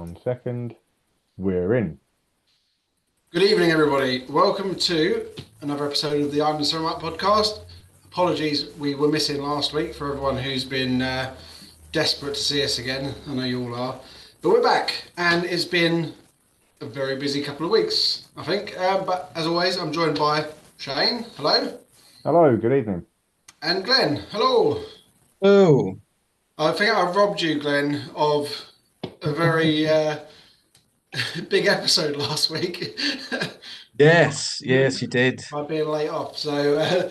1 second. We're in. Good evening, everybody. Welcome to another episode of the I'm the Ceramic podcast. Apologies, we were missing last week for everyone who's been desperate to see us again. I know you all are. But we're back, and it's been a very busy couple of weeks, I think. But as always, I'm joined by Shane. Hello. Hello, good evening. And Glenn. Hello. Oh, I think I robbed you, Glenn, of a very big episode last week. yes, you did. By being late off. So,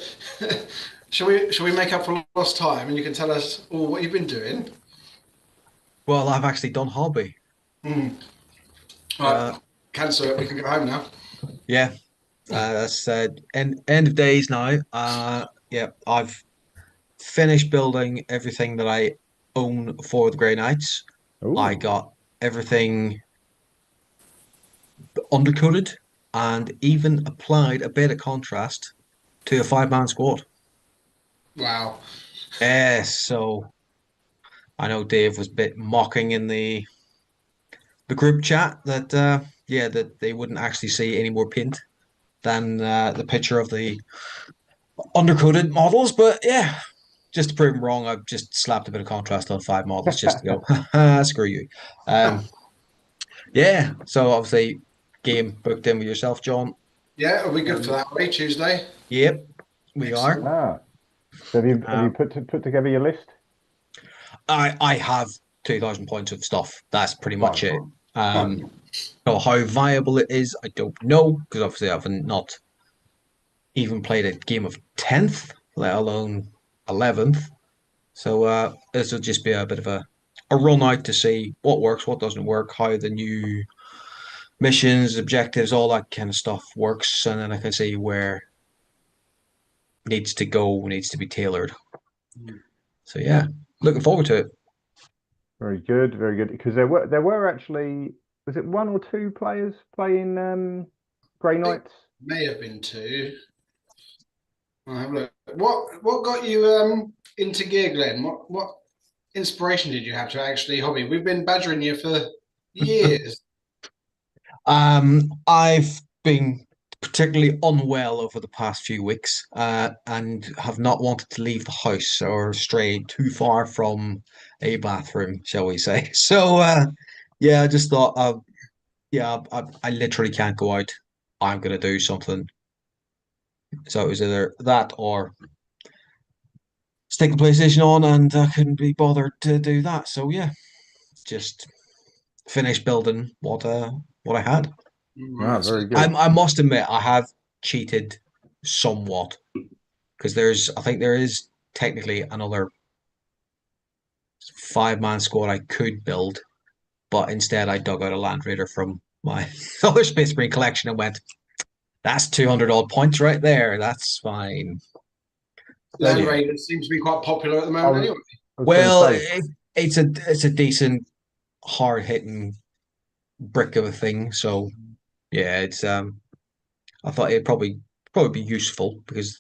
shall we make up for lost time, and you can tell us all what you've been doing? Well, I've actually done hobby. Right, cancel it. We can go home now. Yeah, that's end of days now. Yeah, I've finished building everything that I own for the Grey Knights. I Ooh, got everything undercoated and even applied a bit of contrast to a five-man squad. Wow. Yes, so I know Dave was a bit mocking in the group chat that that they wouldn't actually see any more paint than the picture of the undercoated models. But yeah, just to prove them wrong, I've just slapped a bit of contrast on five models just to go, screw you. Um, yeah, so obviously game booked in with yourself, John. Yeah, are we good for that? Are we Tuesday? Yep, we Excellent. are. so have you Um, put together your list? I have 2,000 points of stuff. That's pretty much it. Fine, fine. Um, so how viable it is, I don't know because obviously I've not even played a game of 10th, let alone 11th. So this will just be a bit of a run out to see what works, what doesn't work, how the new missions, objectives, all that kind of stuff works, and then I can see where needs to go, needs to be tailored. So yeah, looking forward to it. Very good, very good. Because there were actually, was it one or two players playing Grey It Knights? may have been two. I'll have a look. What got you into gear, Glenn? What inspiration did you have to actually hobby? We've been badgering you for years. I've been particularly unwell over the past few weeks, and have not wanted to leave the house or stray too far from a bathroom, shall we say. So, yeah, I just thought, yeah, I literally can't go out. I'm gonna do something. So it was either that or stick the PlayStation on, and I couldn't be bothered to do that. So yeah, just finished building what I had. Ah, Right. So very good. I must admit, I have cheated somewhat because I think there is technically another five-man squad I could build, but instead I dug out a Land Raider from my other Space Marine collection and went, that's 200 odd points right there. That's fine. So Land yeah. Raiders seem to be quite popular at the I moment, was anyway. I was going to Well, say, it's a decent hard-hitting brick of a thing. So yeah, it's I thought it'd probably be useful because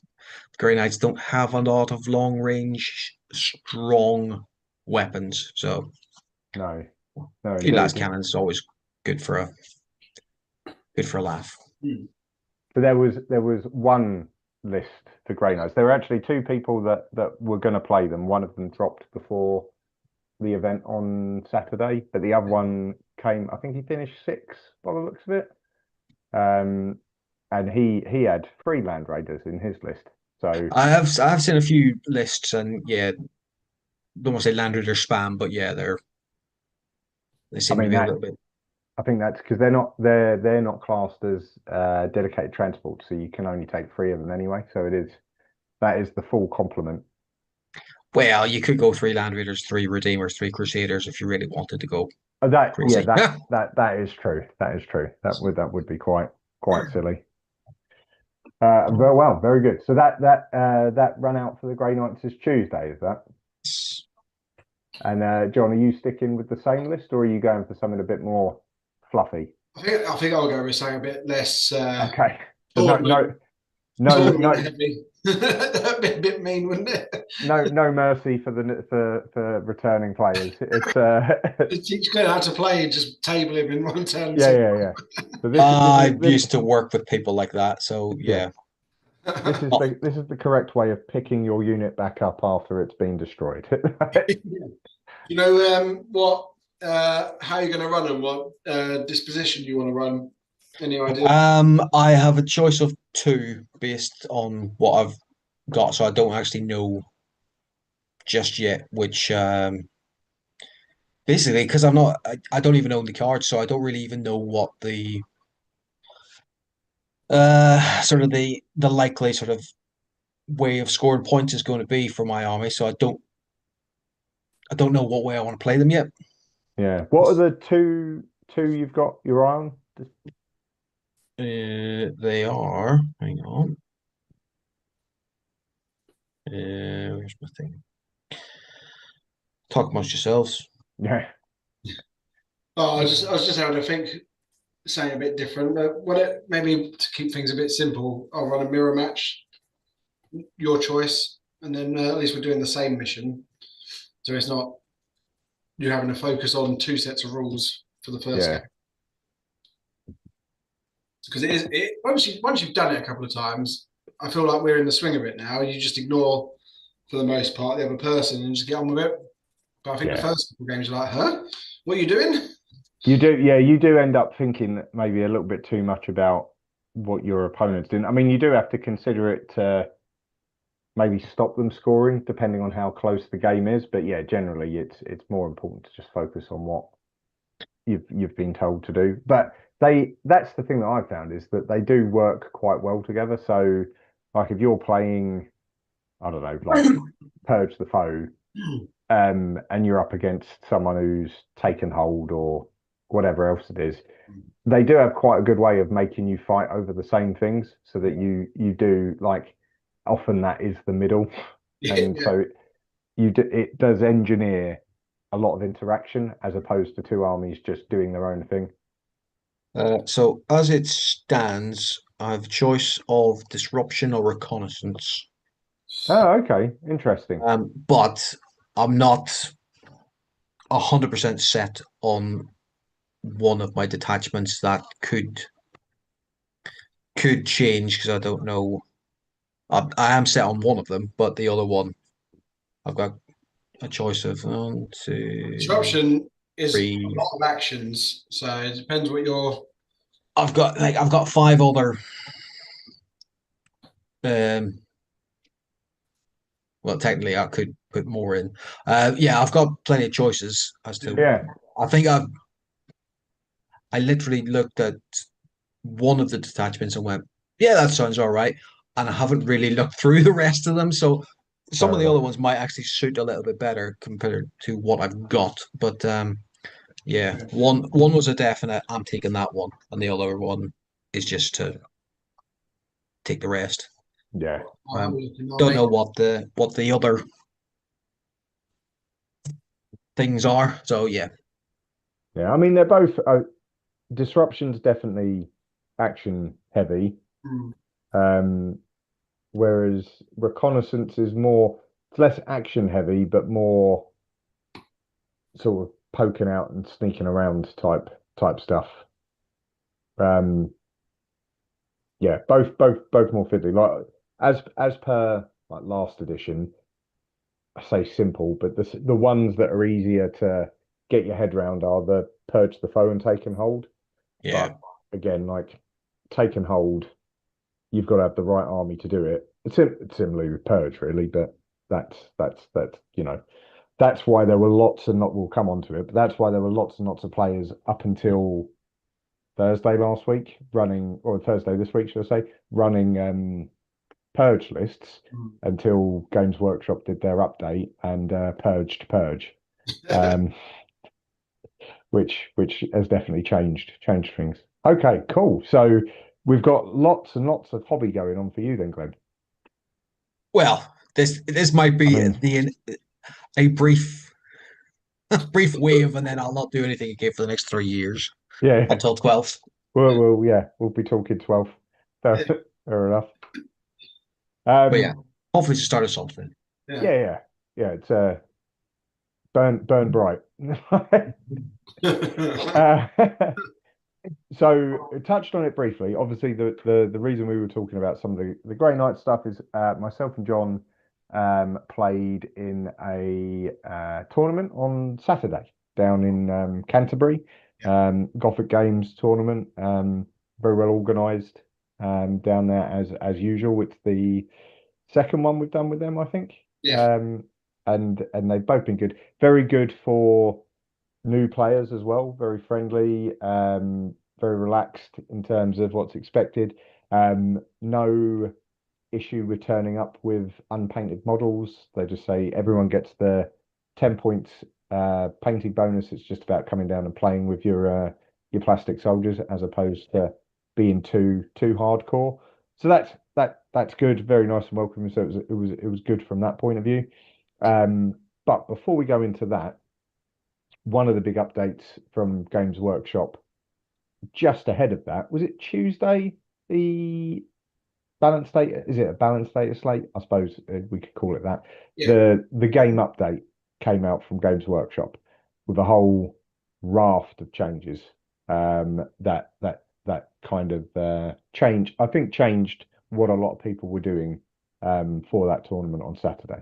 the Grey Knights don't have a lot of long range, strong weapons. So no, no, a few last indeed. cannons is always good for a laugh. Hmm. But there was one list for Grey Knights. There were actually two people that were going to play them. One of them dropped before the event on Saturday, but the other one came. I think he finished sixth by the looks of it. Um, and he had three Land Raiders in his list. So I have seen a few lists and yeah, don't want to say Land Raider spam, but yeah, they I seem to mean be a that little bit. I think that's because they're not classed as dedicated transport, so you can only take three of them anyway. So that is the full complement. Well, you could go three Land Raiders, three Redeemers, three Crusaders if you really wanted to go That yeah, crazy. that is true. That is true. That would be quite silly. Very well, very good. So that run out for the Grey Knights is Tuesday, is that? And John, are you sticking with the same list, or are you going for something a bit more fluffy? I think I'll go with something a bit less Okay. So no tournament no no tournament no heavy. That'd be a bit mean, wouldn't it? No mercy for for returning players. It's Just teach Glenn how to play and just table him in one turn. yeah. So I used to work with people like that, so yeah. yeah. This is the correct way of picking your unit back up after it's been destroyed. You know what? How you're going to run and what disposition you want to run? Any idea? I have a choice of two based on what I've got, so I don't actually know just yet which basically because I don't even own the cards, so I don't really even know what the sort of the likely sort of way of scoring points is going to be for my army, so I don't know what way I want to play them yet. Yeah. What are the two you've got your eye on? They are, hang on. Where's my thing? Talk amongst yourselves. Yeah. Oh, I was just having to think, saying a bit different. Maybe to keep things a bit simple, I'll run a mirror match, your choice, and then at least we're doing the same mission, so it's not you having to focus on two sets of rules for the first Yeah. game. Because once you've done it a couple of times, I feel like we're in the swing of it now. You just ignore, for the most part, the other person and just get on with it. But I think the first couple of games are like, huh? What are you doing? You do end up thinking maybe a little bit too much about what your opponent's doing. I mean, you do have to consider it to maybe stop them scoring, depending on how close the game is. But yeah, generally it's more important to just focus on what you've been told to do. But that's the thing that I've found is that they do work quite well together. So like if you're playing, I don't know, like Purge the Foe, and you're up against someone who's taken hold or whatever else it is, they do have quite a good way of making you fight over the same things so that you do like often that is the middle. And so it does engineer a lot of interaction as opposed to two armies just doing their own thing. So as it stands, I have a choice of disruption or reconnaissance. Oh, okay. Interesting. But I'm not 100% set on one of my detachments that could change because I don't know. I am set on one of them, but the other one I've got a choice of one, two, Disruption is a three. lot of actions, so it depends what you're. I've got five other um well technically I could put more in. Yeah, I've got plenty of choices as to Yeah. I think I literally looked at one of the detachments and went, yeah, that sounds all right. And I haven't really looked through the rest of them. So some Fair of the enough. other ones might actually suit a little bit better compared to what I've got. But yeah, one was a definite, I'm taking that one, and the other one is just to take the rest. Yeah. Don't know what the other things are. So yeah. Yeah. I mean, they're both disruption's definitely action heavy. Um, whereas reconnaissance is more, it's less action heavy, but more sort of poking out and sneaking around type stuff. Um, yeah, both more fiddly. Like as per like last edition, I say simple, but the ones that are easier to get your head around are the Purge the Foe and Take and Hold. Yeah. But again, like Take and Hold, you've got to have the right army to do it. It's similarly with Purge, really, but that's that's why there were lots and not. We'll come on to it, but that's why there were lots and lots of players up until Thursday last week running, or Thursday this week, should I say, running purge lists until Games Workshop did their update and purged purge, um, which has definitely changed things. Okay, cool. So we've got lots and lots of hobby going on for you then, Glenn. Well, this might be I mean, a brief wave, and then I'll not do anything again for the next 3 years yeah. until 12th. Well, yeah, we'll be talking 12. Fair enough. But yeah, hopefully it's the start of something. Yeah. It's burn bright. Uh, so touched on it briefly. Obviously, the reason we were talking about some of the Grey Knight stuff is myself and John played in a tournament on Saturday down in Canterbury. Gothic Games tournament, very well organised down there as usual. It's the second one we've done with them, I think. Yeah. And they've both been good. Very good for new players as well. Very friendly, very relaxed in terms of what's expected. No issue with turning up with unpainted models. They just say everyone gets the 10 points painting bonus. It's just about coming down and playing with your plastic soldiers as opposed to being too hardcore. So that's good, very nice and welcoming. So it was good from that point of view. But before we go into that, one of the big updates from Games Workshop just ahead of that, was it Tuesday? The balance data, is it a balance data slate? I suppose we could call it that. Yeah. The game update came out from Games Workshop with a whole raft of changes that kind of changed what a lot of people were doing for that tournament on Saturday.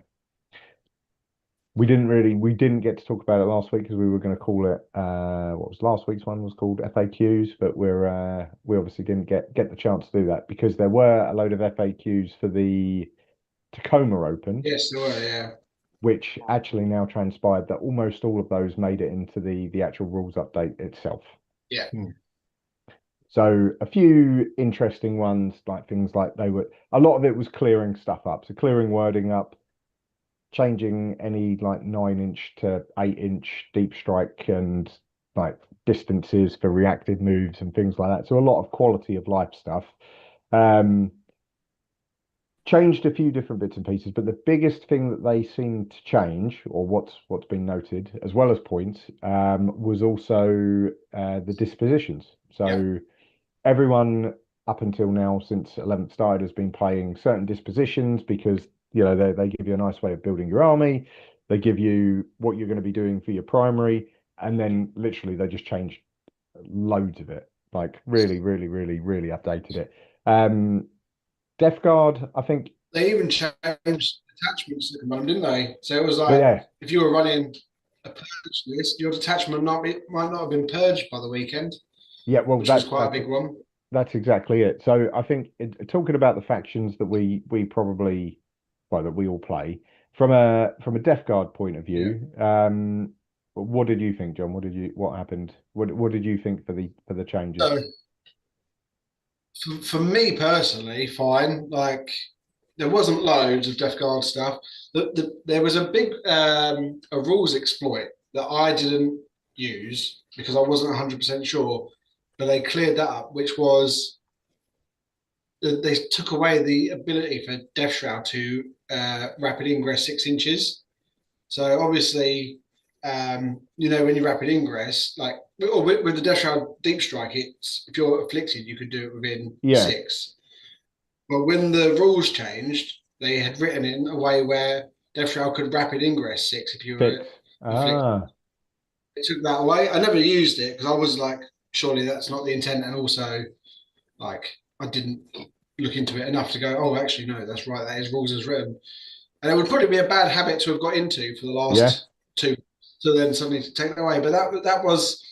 We didn't get to talk about it last week because we were going to call it what was last week's one was called FAQs, but we obviously didn't get the chance to do that because there were a load of FAQs for the Tacoma Open. Yes, there were, yeah. Which actually now transpired that almost all of those made it into the actual rules update itself. Yeah. So a few interesting ones, like things like a lot of it was clearing stuff up. So clearing wording up, changing any like 9-inch to 8-inch deep strike and like distances for reactive moves and things like that. So a lot of quality of life stuff. Changed a few different bits and pieces, but the biggest thing that they seem to change, or what's been noted, as well as points, was also the dispositions. So everyone up until now, since 11th started, has been playing certain dispositions because they give you a nice way of building your army. They give you what you're going to be doing for your primary, and then literally they just changed loads of it, like really updated it. Death Guard, I think they even changed attachments at the moment, didn't they? So it was like if you were running a purge list, your detachment might not have been purged by the weekend. Yeah, well, that's quite a big one. That's exactly it. So I think talking about the factions that we probably, well, that we all play from a Death Guard point of view. What did you think, John? What happened? What did you think for the changes? So, for me personally, fine. Like there wasn't loads of Death Guard stuff. There was a big a rules exploit that I didn't use because I wasn't 100% sure, but they cleared that up, which was they took away the ability for Death Shroud to rapid ingress 6 inches. So obviously, when you rapid ingress, like or with the Death Shroud Deep Strike, it's if you're afflicted, you could do it within 6. But when the rules changed, they had written in a way where Death Shroud could rapid ingress 6 if you were afflicted. It took that away. I never used it because I was like, surely that's not the intent, and also like I didn't look into it enough to go, oh, actually no, that's right, that is rules as written. And it would probably be a bad habit to have got into for the last 2, to then suddenly take it away. But that was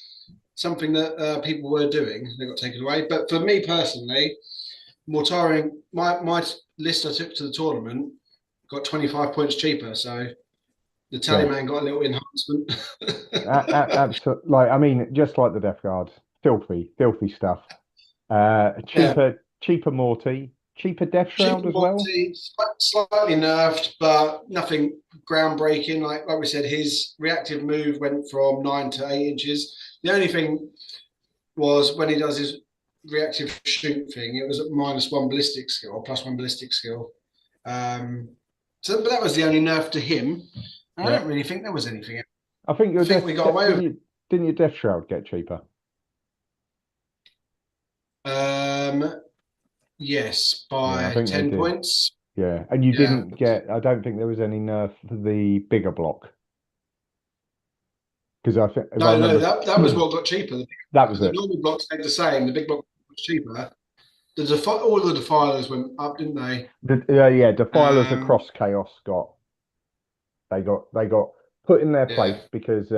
something that people were doing. They got taken away. But for me personally, Mortarian, my list I took to the tournament got 25 points cheaper. So the Tallyman got a little enhancement. Absolutely. Like, I mean, just like the Death Guard, filthy stuff. Cheaper Morty, cheaper Death Shroud as well. Slightly nerfed, but nothing groundbreaking. Like we said, his reactive move went from 9 to 8 inches. The only thing was when he does his reactive shoot thing, it was at -1 ballistic skill or +1 ballistic skill. But that was the only nerf to him. I don't really think there was anything else. I think we got away with it. Didn't your Death Shroud get cheaper? Yes, by 10 points. Yeah, and you Yeah. didn't get. I don't think there was any nerf for the bigger block because I think if I No, remember, that was what got cheaper. that was The it. normal block stayed the same. The big block was cheaper. All the defilers went up, didn't they? Yeah, defilers Um, across chaos they got put in their yeah, place because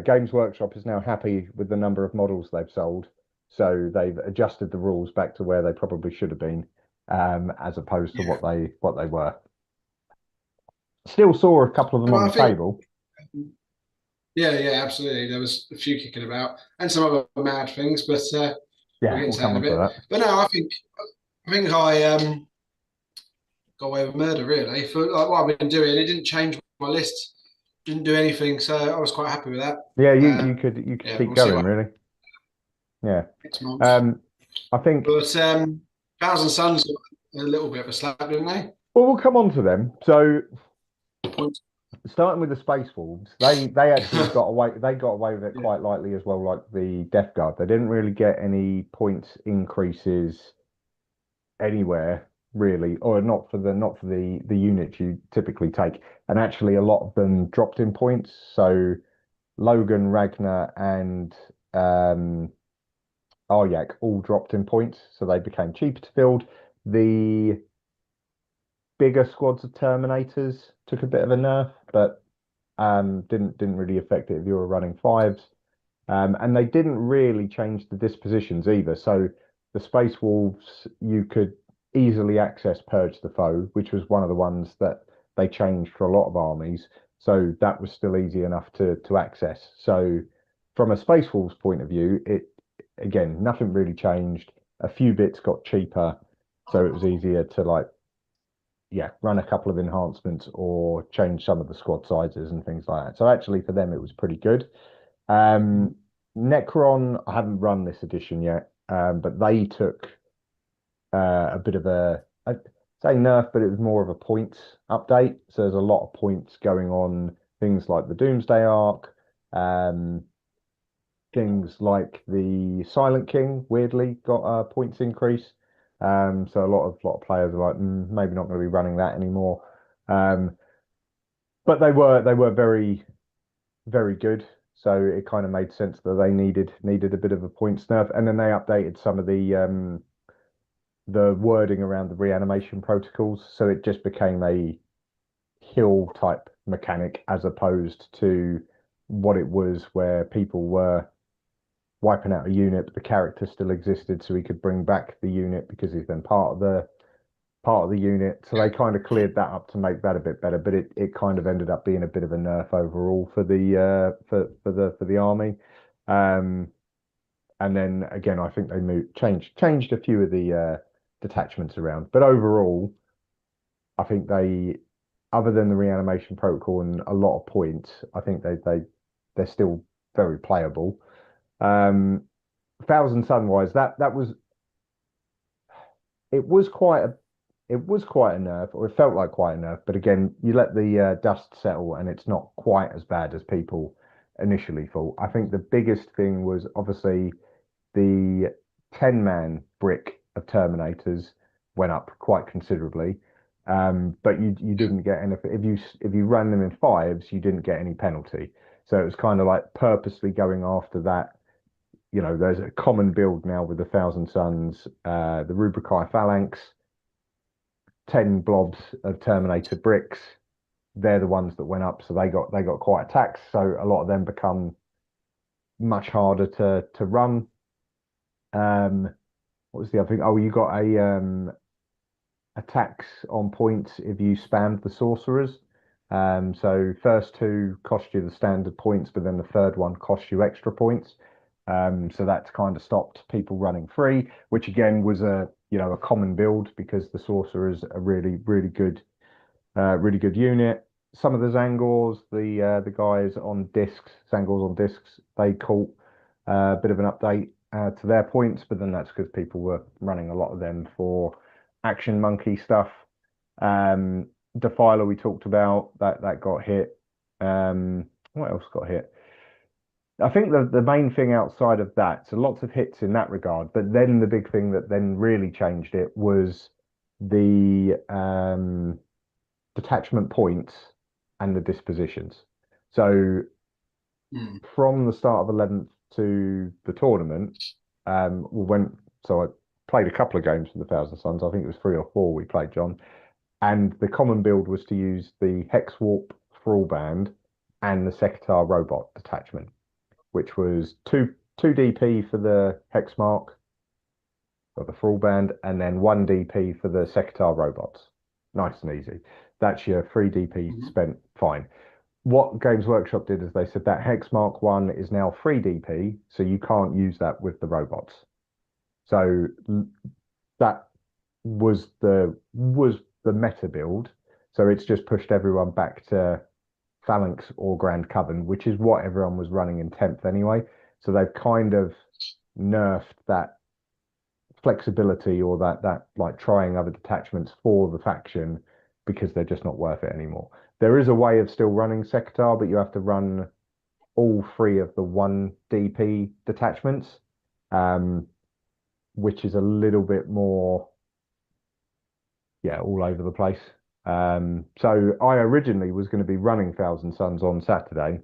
Games Workshop is now happy with the number of models they've sold, so they've adjusted the rules back to where they probably should have been, as opposed to yeah. what they were. Still saw a couple of them Well, on I the think, table. yeah, absolutely. There was a few kicking about and some other mad things, but we'll Yeah, get we'll into that come in a on to bit. that. But no, I think I got away with murder really for like what I've been doing. It didn't change my list, didn't do anything, so I was quite happy with that. Yeah, you Um, could yeah, keep we'll see going what really. Yeah. happens next month. I think But Thousand Suns got a little bit of a slap, didn't they? well we'll come on to them. So Points. starting with the Space Wolves, they actually got away. They got away with it Yeah. quite lightly as well, like the Death Guard. They didn't really get any points increases anywhere really, or not for the units you typically take. And actually, a lot of them dropped in points. So Logan, Ragnar, and Aryak all dropped in points, so they became cheaper to field. The bigger squads of Terminators took a bit of a nerf, but didn't really affect it if you were running fives. And they didn't really change the dispositions either. So the Space Wolves, you could easily access Purge the Foe, which was one of the ones that they changed for a lot of armies. So that was still easy enough to access. So from a Space Wolves point of view, it again, nothing really changed. A few bits got cheaper, so it was easier to run a couple of enhancements or change some of the squad sizes and things like that. So actually for them it was pretty good. Um, Necron, I haven't run this edition yet, but they took a bit of I'd say nerf, but it was more of a points update. So there's a lot of points going on, things like the Doomsday Arc, um, things like the Silent King, weirdly got a points increase. So a lot of players are like, maybe not going to be running that anymore. Um, but they were very very good. So it kind of made sense that they needed a bit of a points nerf, and then they updated some of the wording around the reanimation protocols, so it just became a hill type mechanic as opposed to what it was where people were wiping out a unit, but the character still existed, so he could bring back the unit because he's then part of the unit. So they kind of cleared that up to make that a bit better, but it kind of ended up being a bit of a nerf overall for the army. Um, and then again, I think they changed a few of the detachments around, but overall, I think other than the reanimation protocol and a lot of points, I think they're still very playable. Um, Thousand Sunwise, that was it was quite a it was quite a nerf, or it felt like quite a nerf. But again, you let the dust settle, and it's not quite as bad as people initially thought. I think the biggest thing was obviously the 10-man brick of Terminators went up quite considerably. But you didn't get anything if you ran them in fives, you didn't get any penalty. So it was kind of like purposely going after that. There's a common build now with the Thousand Suns, the Rubrikai Phalanx, 10 blobs of Terminator bricks. They're the ones that went up, so they got quite a tax. So a lot of them become much harder to run. What was the other thing? Oh, you got a tax on points if you spammed the sorcerers. So first two cost you the standard points, but then the third one cost you extra points. So that's kind of stopped people running free, which again was a common build because the sorcerers are really good unit. Some of the Zangors, the guys on discs, Zangors on discs, they caught a bit of an update to their points, but then that's because people were running a lot of them for action monkey stuff. Defiler we talked about that got hit. What else got hit? I think the main thing outside of that, so lots of hits in that regard, but then the big thing that then really changed it was the detachment points and the dispositions. So from the start of 11th to the tournament, so I played a couple of games for the Thousand Suns. I think it was 3 or 4 we played, John. And the common build was to use the Hex Warp Thrall Band and the Sekitar Robot detachment, which was two DP for the Hex Mark or the Thrall Band, and then 1 DP for the Sekitar robots. Nice and easy. That's your 3 DP spent fine. What Games Workshop did is they said that Hex Mark 1 is now 3 DP, so you can't use that with the robots. So that was the meta build. So it's just pushed everyone back to Phalanx or Grand Coven, which is what everyone was running in 10th anyway. So they've kind of nerfed that flexibility or that like trying other detachments for the faction because they're just not worth it anymore. There is a way of still running Sekitar, but you have to run all 3 of the 1 DP detachments, which is a little bit more, all over the place. So I originally was going to be running Thousand Suns on Saturday,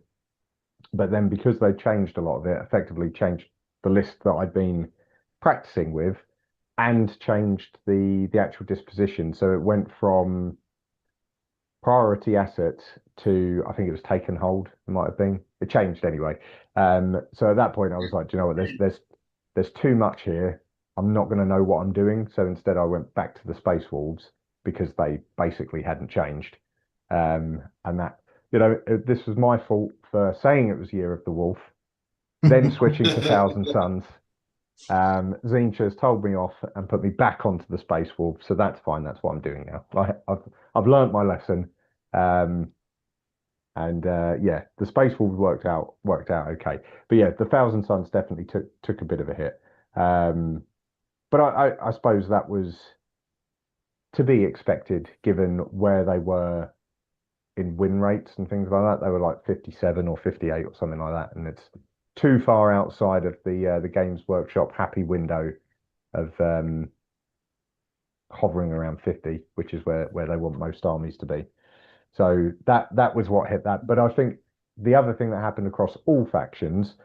but then because they changed a lot of it, effectively changed the list that I'd been practicing with and changed the actual disposition. So it went from priority assets to, I think it was take and hold, it might have been. It changed anyway. So at that point I was like, do you know what, there's too much here. I'm not going to know what I'm doing. So instead I went back to the Space Wolves because they basically hadn't changed. And that, this was my fault for saying it was Year of the Wolf, then switching to Thousand Suns. Zincha's told me off and put me back onto the Space Wolf, so that's fine. That's what I'm doing now. I've learnt my lesson, and the Space Wolves worked out okay. But yeah, the Thousand Suns definitely took a bit of a hit. But I suppose that was to be expected given where they were in win rates and things like that. They were like 57 or 58 or something like that, and it's too far outside of the Games Workshop happy window of hovering around 50, which is where they want most armies to be. So that was what hit that. But I think the other thing that happened across all factions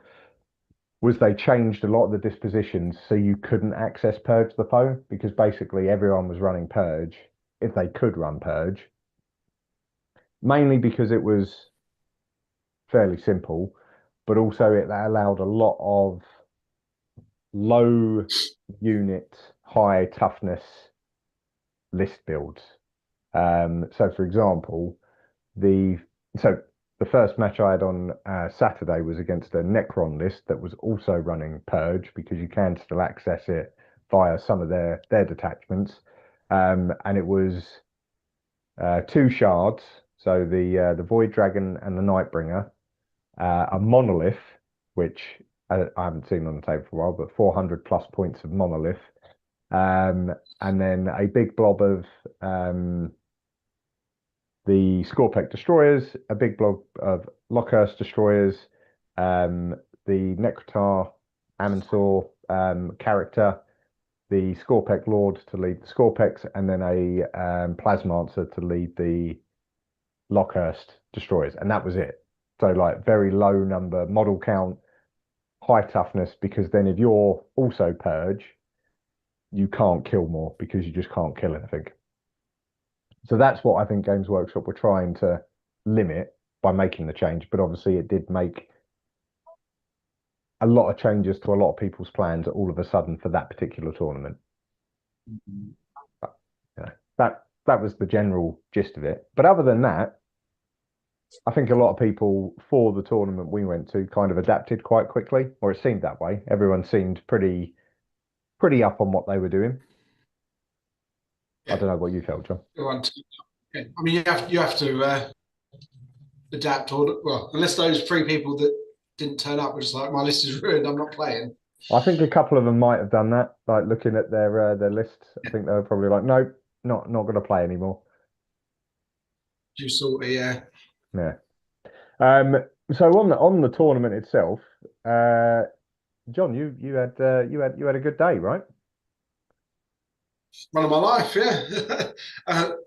was they changed a lot of the dispositions so you couldn't access Purge the Foe, because basically everyone was running Purge if they could run Purge, mainly because it was fairly simple, but also it allowed a lot of low unit, high toughness list builds. So for example, the first match I had on Saturday was against a Necron list that was also running Purge, because you can still access it via some of their detachments. And it was 2 shards, so the Void Dragon and the Nightbringer, a monolith, which I haven't seen on the table for a while, but 400 plus points of monolith, and then a big blob of the Scorpec destroyers, a big blob of Lockhurst destroyers, the Necrotar Amensor character, the Scorpec Lord to lead the Scorpecs, and then a Plasmancer to lead the Lockhurst destroyers, and that was it. So like very low number model count, high toughness, because then if you're also Purge, you can't kill more because you just can't kill anything. So that's what I think Games Workshop were trying to limit by making the change. But obviously it did make a lot of changes to a lot of people's plans all of a sudden for that particular tournament. But, that was the general gist of it. But other than that, I think a lot of people for the tournament we went to kind of adapted quite quickly, or it seemed that way. Everyone seemed pretty up on what they were doing. I don't know what you felt, John. I mean, you have to adapt, or well, unless those 3 people that didn't turn up were just like, my list is ruined, I'm not playing. I think a couple of them might have done that. Like looking at their lists, I think they were probably like, nope, not going to play anymore. You sort of, yeah. Yeah. So on the tournament itself, John, you had a good day, right? One of my life, yeah.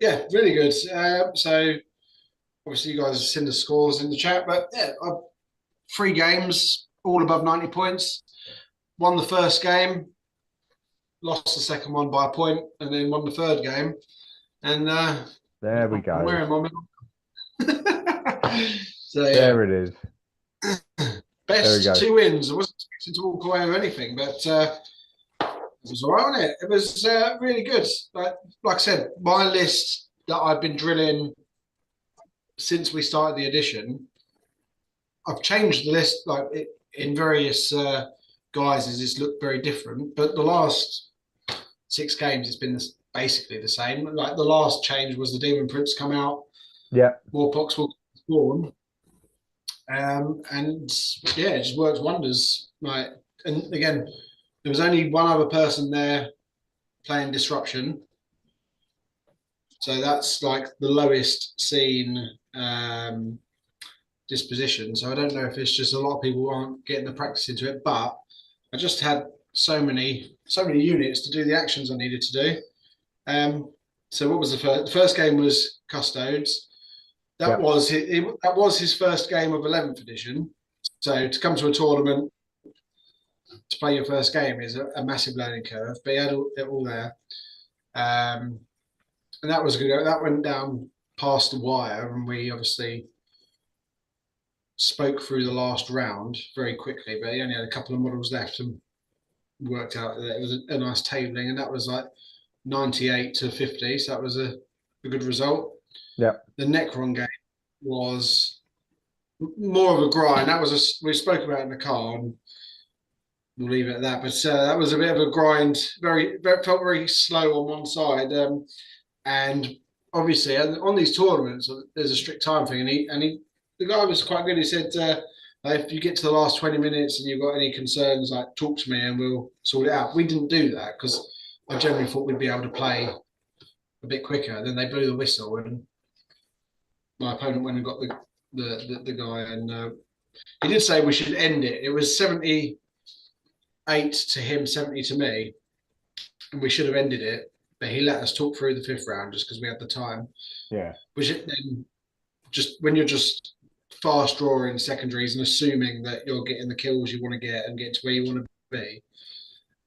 Yeah, really good. So obviously you guys have seen the scores in the chat, but yeah, 3 games, all above 90 points. Won the first game, lost the second one by a point, and then won the third game. And there we go. I'm wearing my medal. So yeah, There it is. best 2 wins. I wasn't expecting to walk away with anything, but it was all right, wasn't it? It was really good. Like I said, my list that I've been drilling since we started the edition, I've changed the list in various guises. It's looked very different, but the last 6 games, it's been basically the same. Like the last change was the Demon Prince come out. Yeah. Warpox will spawn. And yeah, it just works wonders. Like, and again, there was only one other person there playing Disruption. So that's like the lowest seen disposition. So I don't know if it's just a lot of people aren't getting the practice into it, but I just had so many units to do the actions I needed to do. So what was the first? The first game was Custodes. That was his first game of 11th edition. So to come to a tournament to play your first game is a massive learning curve. But he had it all there, and that was good. That went down past the wire, and we obviously spoke through the last round very quickly. But he only had a couple of models left, and worked out that it was a nice tabling, and that was like 98 to 50. So that was a good result. Yeah. The Necron game was more of a grind. That was we spoke about it in the car, and we'll leave it at that. But that was a bit of a grind. Felt very slow on one side, and obviously on these tournaments, there's a strict time thing. And the guy was quite good. He said, if you get to the last 20 minutes and you've got any concerns, like talk to me and we'll sort it out. We didn't do that because I generally thought we'd be able to play a bit quicker. Then they blew the whistle, and my opponent went and got the guy, and he did say we should end it. It was 78 to him, 70 to me, and we should have ended it. But he let us talk through the 5th round just because we had the time. Yeah. Which then just when you're just fast drawing secondaries and assuming that you're getting the kills you want to get and get to where you want to be,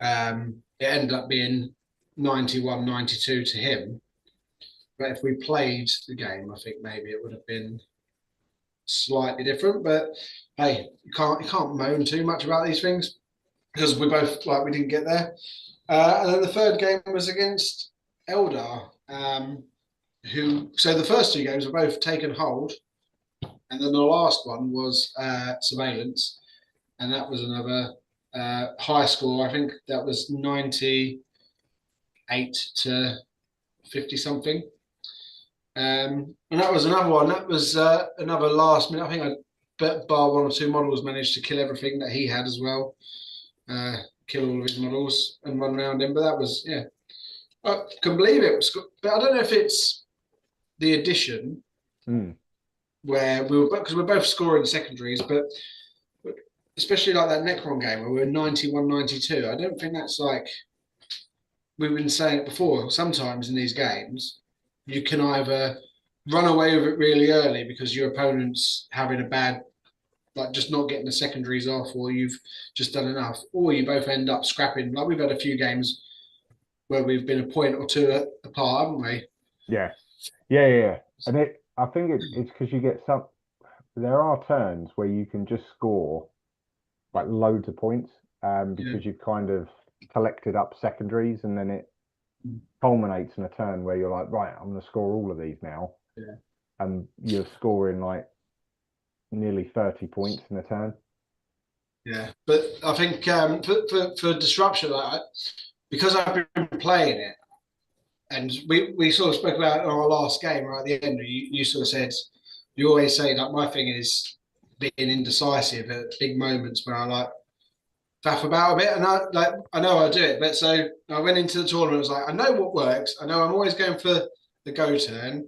it ended up being 91, 92 to him. But if we played the game, I think maybe it would have been slightly different. But hey, you can't moan too much about these things because we both we didn't get there. And then the third game was against Eldar, so the first 2 games were both taken hold, and then the last one was Surveillance, and that was another high score. I think that was 98 to 50 something. And that was another one. That was another last minute. I think I bar 1 or 2 models managed to kill everything that he had as well. Kill all of his models and run around him. But that was, yeah, I can believe it was good. But I don't know if it's the addition where we were, because we're both scoring secondaries, but especially like that Necron game where we were 91, 92. I don't think that's like, we've been saying it before, sometimes in these games, you can either run away with it really early because your opponent's having a bad, like just not getting the secondaries off, or you've just done enough, or you both end up scrapping. Like we've had a few games where we've been a point or 2 apart, haven't we? Yeah. And I think it's because you get some. There are turns where you can just score like loads of points because you've kind of collected up secondaries, and then it culminates in a turn where you're like, right, I'm going to score all of these now. Yeah. And you're scoring like nearly 30 points in a turn. Yeah, but I think for Disruption, because I've been playing it, and we sort of spoke about it in our last game right at the end. You sort of said, you always say that my thing is being indecisive at big moments where I like faff about a bit, and I know I do it. But so I went into the tournament. I was like, I know what works. I know I'm always going for the go turn.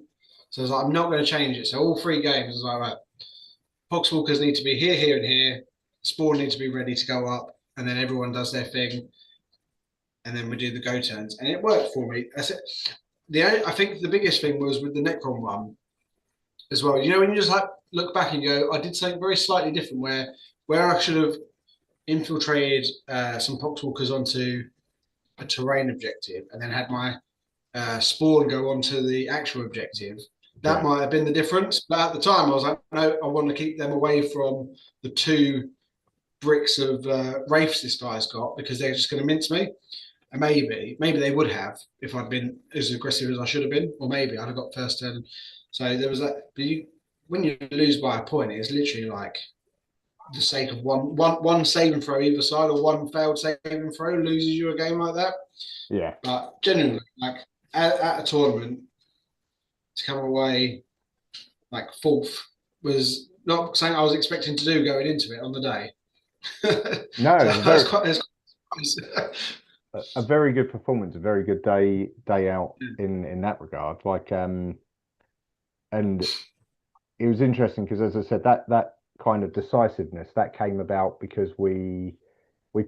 So I was like, I'm not going to change it. So all 3 games, I was like, right, Poxwalkers need to be here, here, and here. Spawn need to be ready to go up, and then everyone does their thing. and then we do the go turns, and it worked for me. I think the biggest thing was with the Necron one as well. You know, when you just like look back and go, I did something very slightly different where I should have infiltrated some poxwalkers onto a terrain objective and then had my spawn go onto the actual objective. That might have been the difference. But at the time, I was like, no, I want to keep them away from the 2 bricks of wraiths this guy's got, because they're just going to mince me. And maybe they would have if I'd been as aggressive as I should have been, or maybe I'd have got first turn. So there was that. But when you lose by a point, it's literally like the sake of one save and throw either side, or one failed save and throw loses you a game like that. Yeah. But genuinely, like at a tournament, to come away like 4th was not something I was expecting to do going into it on the day. No, so a very good performance, a very good day out in that regard. Like, and it was interesting because, as I said, that kind of decisiveness that came about because we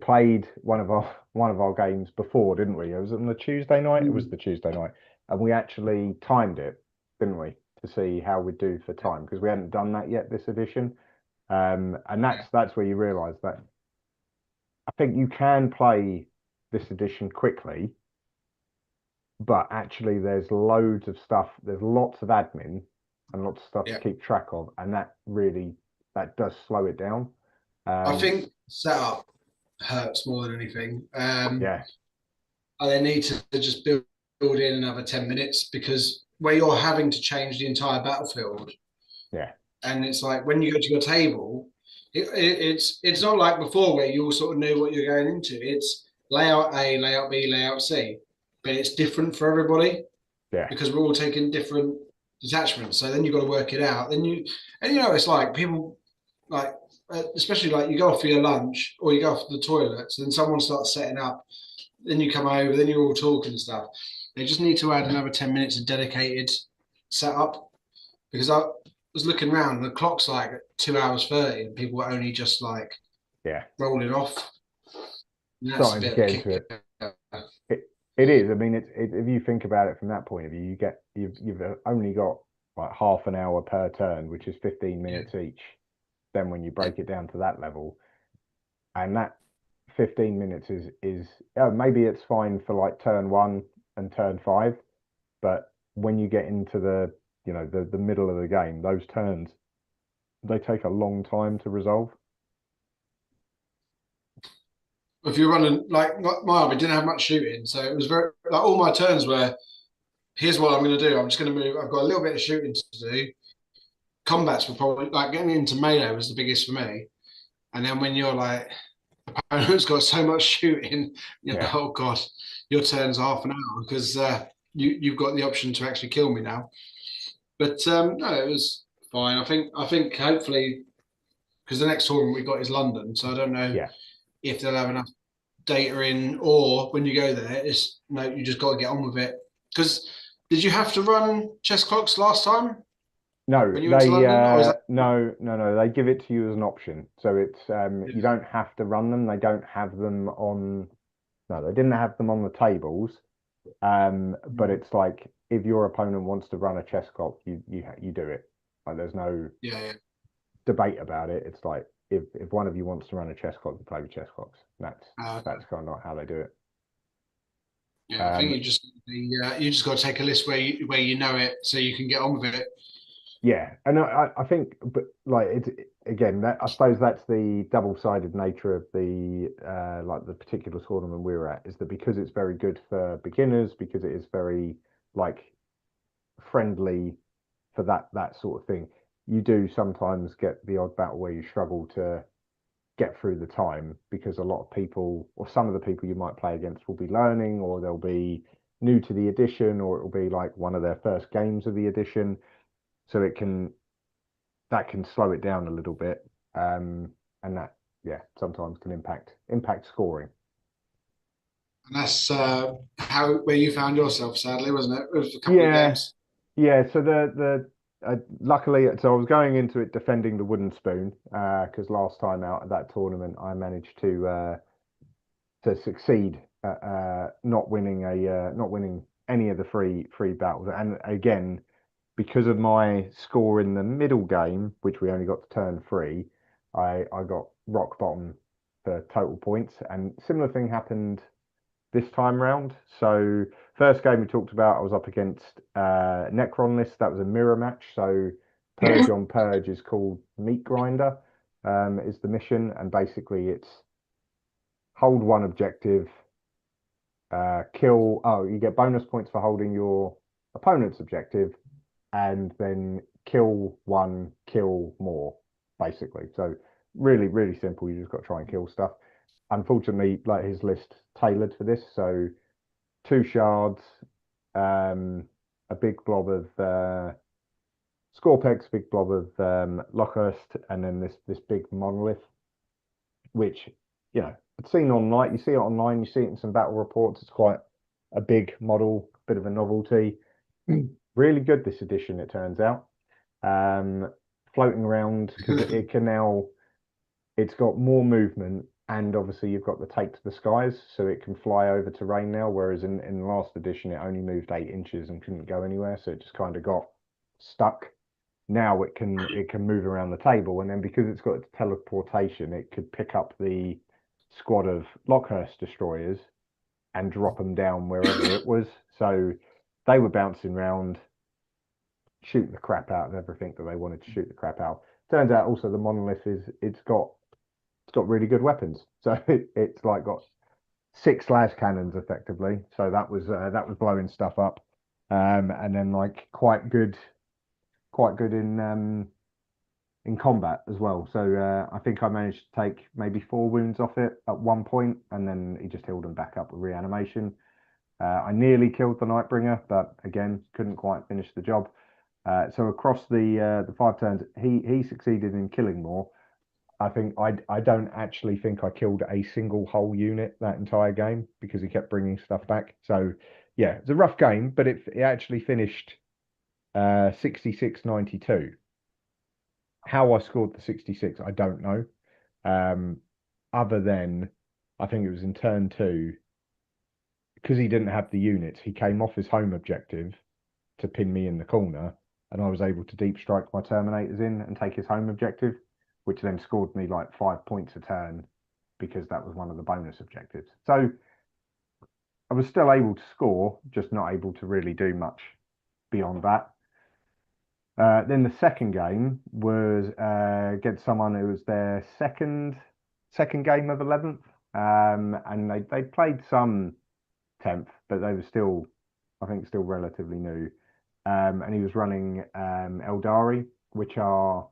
played one of our games before, didn't we? It was on the Tuesday night. It was the Tuesday night, and we actually timed it, didn't we, to see how we'd do for time, because we hadn't done that yet this edition. And that's where you realise that I think you can play this edition quickly, but actually there's loads of stuff. There's lots of admin and lots of stuff to keep track of, and that does slow it down. I think setup hurts more than anything. Yeah. They need to just build in another 10 minutes, because where you're having to change the entire battlefield. Yeah. And it's like when you go to your table, it's not like before where you all sort of knew what you're going into. It's layout A, layout B, layout C, but it's different for everybody. Yeah. Because we're all taking different detachments. So then you've got to work it out. It's like people like, especially like you go off for your lunch or you go off to the toilets, and someone starts setting up. Then you come over, then you're all talking and stuff. They just need to add another 10 minutes of dedicated setup, because I was looking around, the clock's like 2 hours 30, and people are only just like rolling off. Starting to get into it. It is. I mean, if you think about it from that point of view, you've only got like half an hour per turn, which is 15 minutes each. Then when you break it down to that level, and that 15 minutes is maybe it's fine for like turn 1 and turn 5, but when you get into the middle of the game, those turns, they take a long time to resolve. If you're running like my army didn't have much shooting, so it was very like all my turns were, here's what I'm going to do. I'm just going to move. I've got a little bit of shooting to do. Combats were probably like getting into melee was the biggest for me, and then when you're like, opponent's got so much shooting, oh god, your turn's half an hour because you've got the option to actually kill me now. But no, it was fine. I think hopefully, because the next tournament we got is London, so I don't know if they'll have enough data in, or when you go there, you just got to get on with it. Because did you have to run chess clocks last time? No, no. They give it to you as an option, so it's you don't have to run them. They don't have them on. No, they didn't have them on the tables. But it's like if your opponent wants to run a chess clock, you do it. Like there's no debate about it. It's like if one of you wants to run a chess clock, you play with chess clocks. That's kind of how they do it. Yeah, I think you just got to take a list where you know it, so you can get on with it. Yeah, and I think, but like it's again, I suppose that's the double-sided nature of the like the particular tournament we were at, is that because it's very good for beginners, because it is very like friendly for that sort of thing, you do sometimes get the odd battle where you struggle to get through the time, because a lot of people, or some of the people you might play against, will be learning, or they'll be new to the edition, or it'll be like one of their first games of the edition. So that can slow it down a little bit, and that sometimes can impact scoring. And that's where you found yourself, sadly, wasn't it? It was a couple of games. Yeah. So luckily, so I was going into it defending the wooden spoon, because last time out at that tournament I managed to succeed not winning any of the three battles. And again, because of my score in the middle game, which we only got to turn 3, I got rock bottom for total points. And similar thing happened this time round. So first game we talked about, I was up against Necron list. That was a mirror match. So Purge on Purge is called Meat Grinder, is the mission, and basically it's hold one objective, kill. Oh, you get bonus points for holding your opponent's objective, and then kill one, kill more, basically. So really, really simple. You just got to try and kill stuff. Unfortunately, like his list tailored for this, so 2 shards, a big blob of Scorpex, big blob of Lockhurst, and then this big monolith, which I'd seen online. You see it online, you see it in some battle reports. It's quite a big model, bit of a novelty. Really good this edition, it turns out. Floating around because it can now. It's got more movement, and obviously you've got the take to the skies, so it can fly over terrain now. Whereas in the last edition, it only moved 8 inches and couldn't go anywhere, so it just kind of got stuck. Now it can move around the table, and then because it's got its teleportation, it could pick up the squad of Lockhurst destroyers and drop them down wherever it was. So they were bouncing around, shooting the crap out of everything that they wanted to shoot the crap out. Turns out also the monolith it's got really good weapons. So it's like got 6 las cannons effectively. So that was blowing stuff up, and then like quite good in combat as well. So I think I managed to take maybe 4 wounds off it at one point, and then he just healed them back up with reanimation. I nearly killed the Nightbringer, but again couldn't quite finish the job. So across the 5 turns, he succeeded in killing more. I think I don't actually think I killed a single whole unit that entire game because he kept bringing stuff back. So yeah, it's a rough game, but it actually finished 66-92. How I scored the 66, I don't know. Other than I think it was in turn 2, because he didn't have the units, he came off his home objective to pin me in the corner, and I was able to deep strike my Terminators in and take his home objective, which then scored me like 5 points a turn because that was one of the bonus objectives. So I was still able to score, just not able to really do much beyond that. Then the second game was against someone who was their second game of 11th, and they played some 10th, but they were still, I think, still relatively new. And he was running Eldari, which are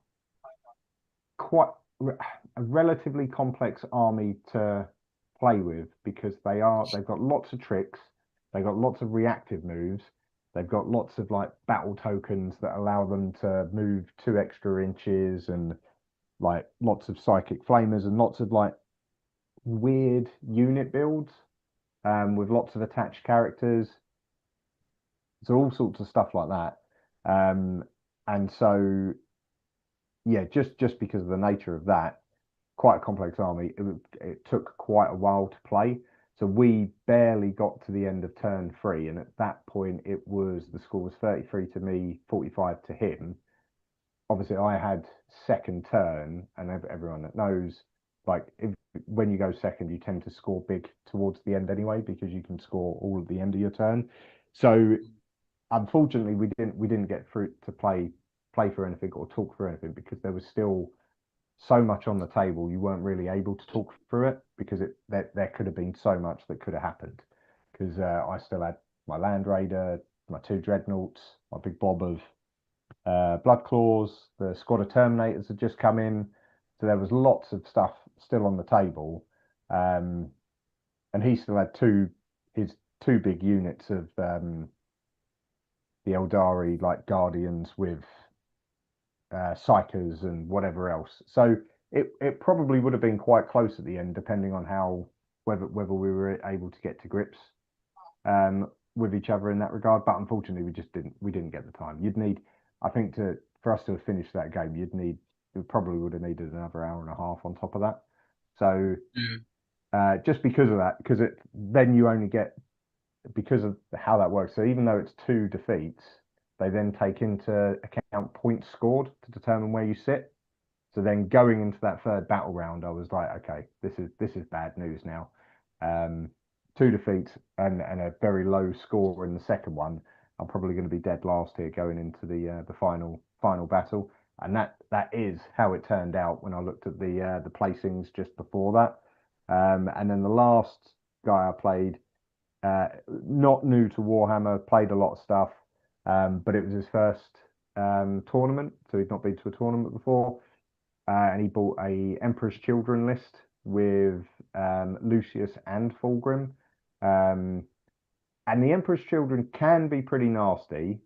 quite a relatively complex army to play with because they've got lots of tricks, they've got lots of reactive moves, they've got lots of like battle tokens that allow them to move 2 extra inches, and like lots of psychic flamers and lots of like weird unit builds with lots of attached characters. So all sorts of stuff like that. And so yeah, just because of the nature of that, quite a complex army, it took quite a while to play. So we barely got to the end of turn 3, and at that point the score was 33 to me, 45 to him. Obviously I had second turn, and everyone that knows, like when you go second, you tend to score big towards the end anyway, because you can score all at the end of your turn. So unfortunately we didn't get through to play for anything or talk through anything, because there was still so much on the table. You weren't really able to talk through it because there could have been so much that could have happened, because I still had my Land Raider, my 2 Dreadnoughts, my big blob of Blood Claws, the squad of Terminators had just come in, so there was lots of stuff still on the table. And he still had his two big units of the Eldari, like Guardians with Psychers and whatever else. So it probably would have been quite close at the end, depending on whether we were able to get to grips with each other in that regard. But unfortunately, we didn't get the time. You'd need, I think, for us to have finished that game, we probably would have needed another hour and a half on top of that. So just because of that, because then you only get, because of how that works. So even though it's 2 defeats, they then take into account points scored to determine where you sit. So then going into that third battle round, I was like, okay, this is bad news now. 2 defeats and a very low score in the second one. I'm probably going to be dead last here going into the final battle, and that is how it turned out when I looked at the placings just before that. And then the last guy I played, not new to Warhammer, played a lot of stuff, but it was his first tournament, so he'd not been to a tournament before. And he bought a Emperor's Children list with Lucius and Fulgrim. And the Emperor's Children can be pretty nasty.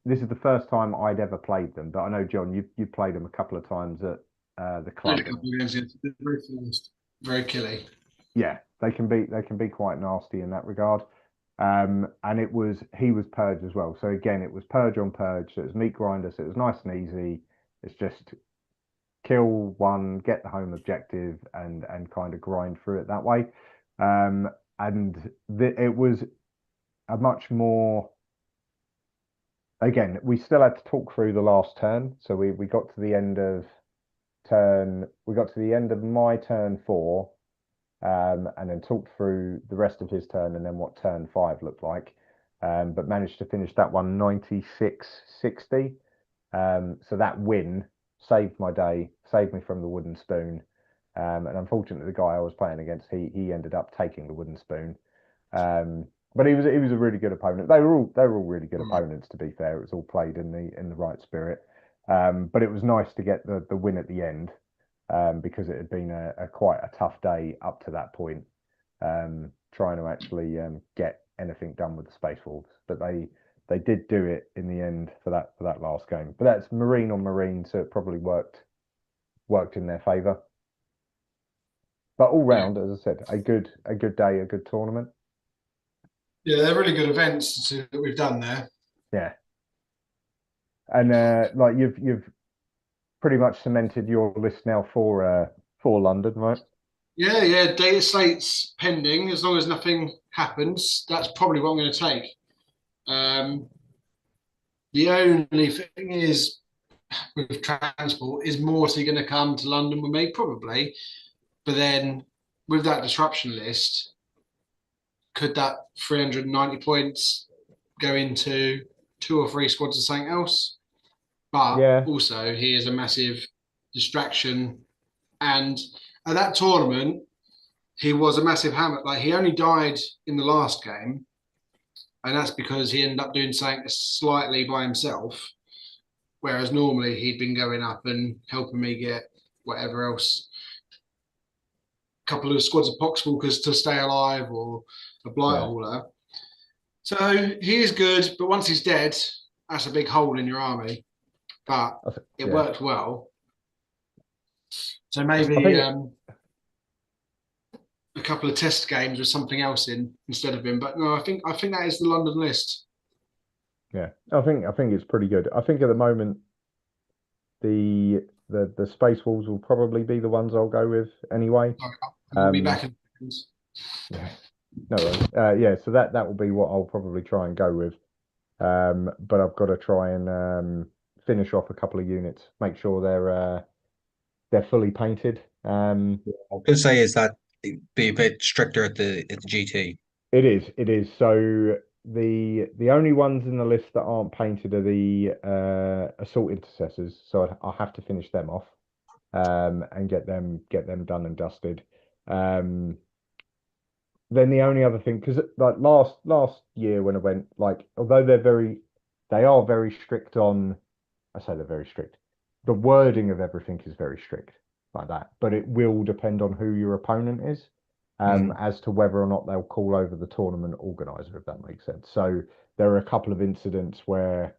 This is the first time I'd ever played them, but I know, John, you've played them a couple of times at the club. A couple of games, they're very fast, very killy. Yeah, they can be quite nasty in that regard. And he was purge as well. So again, it was purge on purge. So it was meat grinder. So it was nice and easy. It's just kill one, get the home objective, and kind of grind through it that way. It was a much more. Again, we still had to talk through the last turn. So we got to the end of turn. We got to the end of my turn 4, and then talked through the rest of his turn and then what turn 5 looked like. But managed to finish that one 96-60. So that win saved my day, saved me from the wooden spoon. And unfortunately, the guy I was playing against, he ended up taking the wooden spoon. But he was a really good opponent. They were all really good opponents, to be fair. It was all played in the right spirit. But it was nice to get the win at the end, because it had been a quite a tough day up to that point, trying to actually get anything done with the Space Wolves. But they did do it in the end for that last game. But that's Marine on Marine, so it probably worked in their favour. But all round, as I said, a good day, a good tournament. Yeah, they're really good events that we've done there. Yeah, and like you've pretty much cemented your list now for London, right? Yeah, data slates pending. As long as nothing happens, that's probably what I'm going to take. The only thing is, with transport, is Morty going to come to London with me? Probably. But then with that disruption list, could that 390 points go into 2 or 3 squads of something else? But Yeah. also, he is a massive distraction. And at that tournament, he was a massive hammer. Like, he only died in the last game, and that's because he ended up doing something slightly by himself. Whereas normally he'd been going up and helping me get whatever else, a couple of squads of poxwalkers to stay alive, or a blight hauler. So he is good, but once he's dead, that's a big hole in your army. But it worked well. So maybe a couple of test games with something else in instead of him. But no, I think that is the London list. Yeah, I think it's pretty good. I think at the moment the Space Wolves will probably be the ones I'll go with anyway. We'll be back in seconds. Yeah, no worries. Yeah, so that will be what I'll probably try and go with. But I've got to try and finish off a couple of units, make sure they're fully painted. I was going to say is that be a bit stricter at the GT. It is. So the only ones in the list that aren't painted are the assault intercessors. So I'll have to finish them off, and get them done and dusted. Then the only other thing, because like last year when I went, like, although they are very strict on, I say they're very strict. The wording of everything is very strict like that, but it will depend on who your opponent is, as to whether or not they'll call over the tournament organizer, if that makes sense. So there are a couple of incidents where,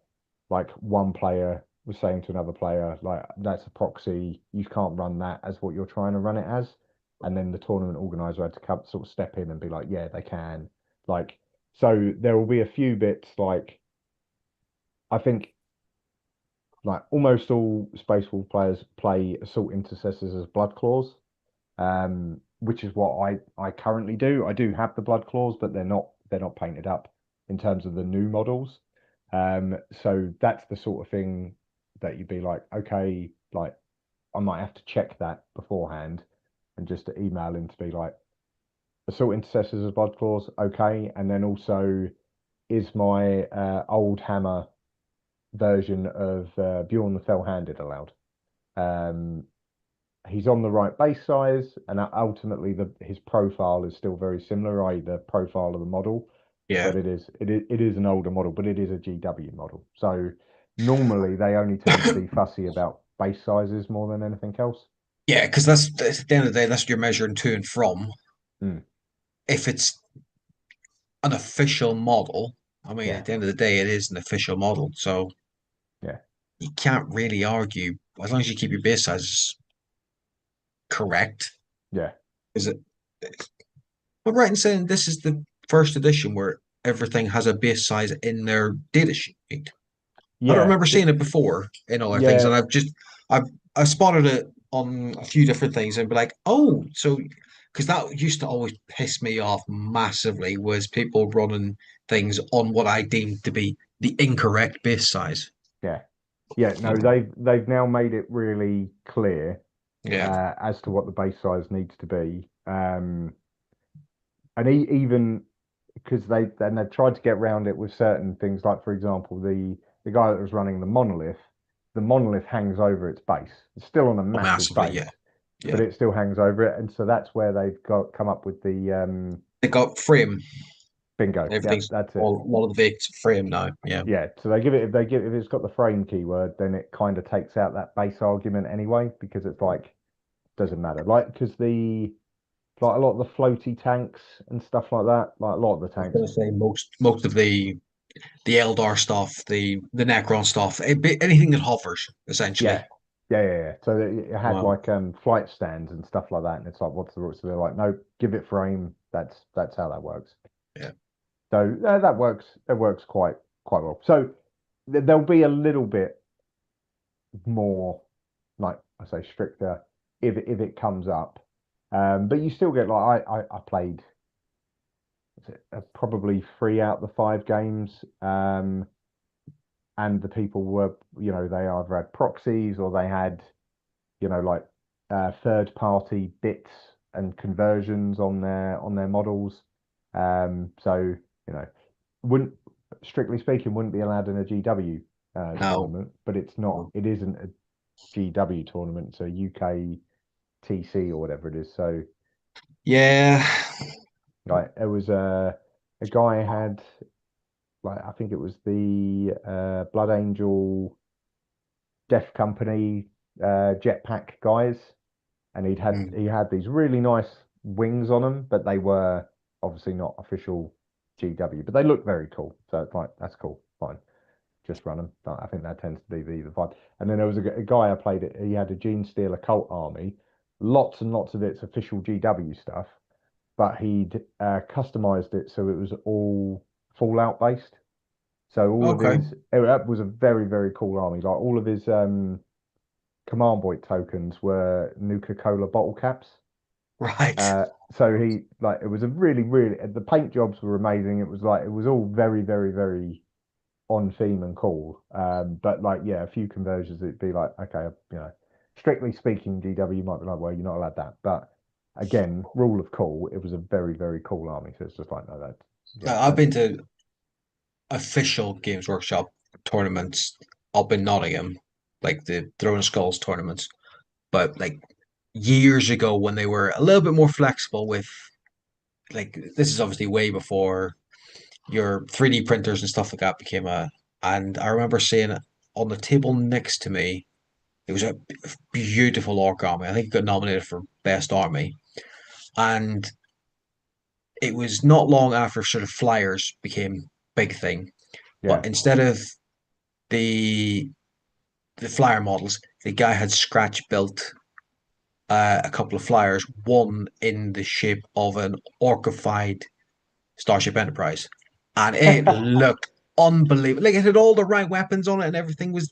like, one player was saying to another player, like, that's a proxy, you can't run that as what you're trying to run it as. And then the tournament organizer had to come, sort of step in and be like, yeah, they can. Like, so there will be a few bits, like, I think, like, almost all Space Wolf players play assault intercessors as blood claws, which is what I currently do. I do have the blood claws, but they're not painted up in terms of the new models. So that's the sort of thing that you'd be like, okay, like I might have to check that beforehand and just to email him to be like, assault intercessors of blood claws, okay, and then also is my old hammer version of Bjorn the Fell-Handed allowed? He's on the right base size, and ultimately his profile is still very similar, i.e. the profile of the model, Yeah. but it is an older model, but it is a GW model. So normally they only tend to be fussy about base sizes more than anything else. Yeah, because that's at the end of the day, that's what you're measuring to and from. Mm, If it's an official model, I mean, yeah, at the end of the day, it is an official model, so yeah, you can't really argue as long as you keep your base sizes correct. yeah, Is it? I'm right in saying this is the first edition where everything has a base size in their data sheet. I don't yeah, remember seeing it before in other things, yeah, and I've spotted it on a few different things and be like, oh, so because that used to always piss me off massively was people running things on what I deemed to be the incorrect base size. yeah. Yeah, no, they've now made it really clear Yeah. as to what the base size needs to be. And even because they've tried to get around it with certain things, like for example, the guy that was running the monolith hangs over its base. It's still on a Oh, massive massively, base, yeah. but Yeah. it still hangs over it, and so that's where they've got come up with the They got frame. bingo. Yep, Everything's that's it. all of the vehicles frame now. Yeah. Yeah, so they give it if it's got the frame keyword, then it kind of takes out that base argument anyway, because it's like doesn't matter. Like because like a lot of the floaty tanks and stuff like that, like a lot of the I was tanks. gonna say most of the Eldar stuff, the Necron stuff, anything that hovers, Yeah, essentially. yeah. So it had Wow. like flight stands and stuff like that, and it's like what's the rules? So they're like, no, give it frame. That's how that works. Yeah. So that works. It works quite well. So there'll be a little bit more, like I say, stricter if it comes up. But you still get like I played probably 3 out of the 5 games. And the people were, they either had proxies or they had, like third party bits and conversions on their models. So, you know, wouldn't strictly speaking wouldn't be allowed in a GW No. tournament, but No. it isn't a GW tournament, it's a UK TC or whatever it is. So Yeah. like it was a guy had like I think it was the Blood Angel Death Company jetpack guys, and Mm. he had these really nice wings on them, but they were obviously not official GW, but they look very cool. So it's like that's cool, fine, just run them. I think that tends to be the vibe. And then there was a guy I played it. He had a Gene Steel Occult army, lots and lots of it's official GW stuff, but he'd customized it so it was all Fallout based. So all of Okay. it was a very, very cool army. Like all of his command point tokens were Nuka-Cola bottle caps. Right. So he like it was a really, really the paint jobs were amazing. It was like it was all very, very, very on theme and cool. But like yeah, a few conversions it'd be like, okay, strictly speaking, GW might be like, well, you're not allowed that. But again, rule of cool, it was a very, very cool army. So it's just like no, that yeah, I've that's been to official Games Workshop tournaments up in Nottingham, like the Throne of Skulls tournaments, but like years ago when they were a little bit more flexible with like this is obviously way before your 3D printers and stuff like that became a. And I remember seeing it on the table next to me. It was a beautiful orc army. I think it got nominated for best army, and it was not long after sort of flyers became big thing. yeah, But instead of the the flyer models, the guy had scratch built a couple of flyers, one in the shape of an orcified Starship Enterprise, and it looked unbelievable. Like it had all the right weapons on it, and everything was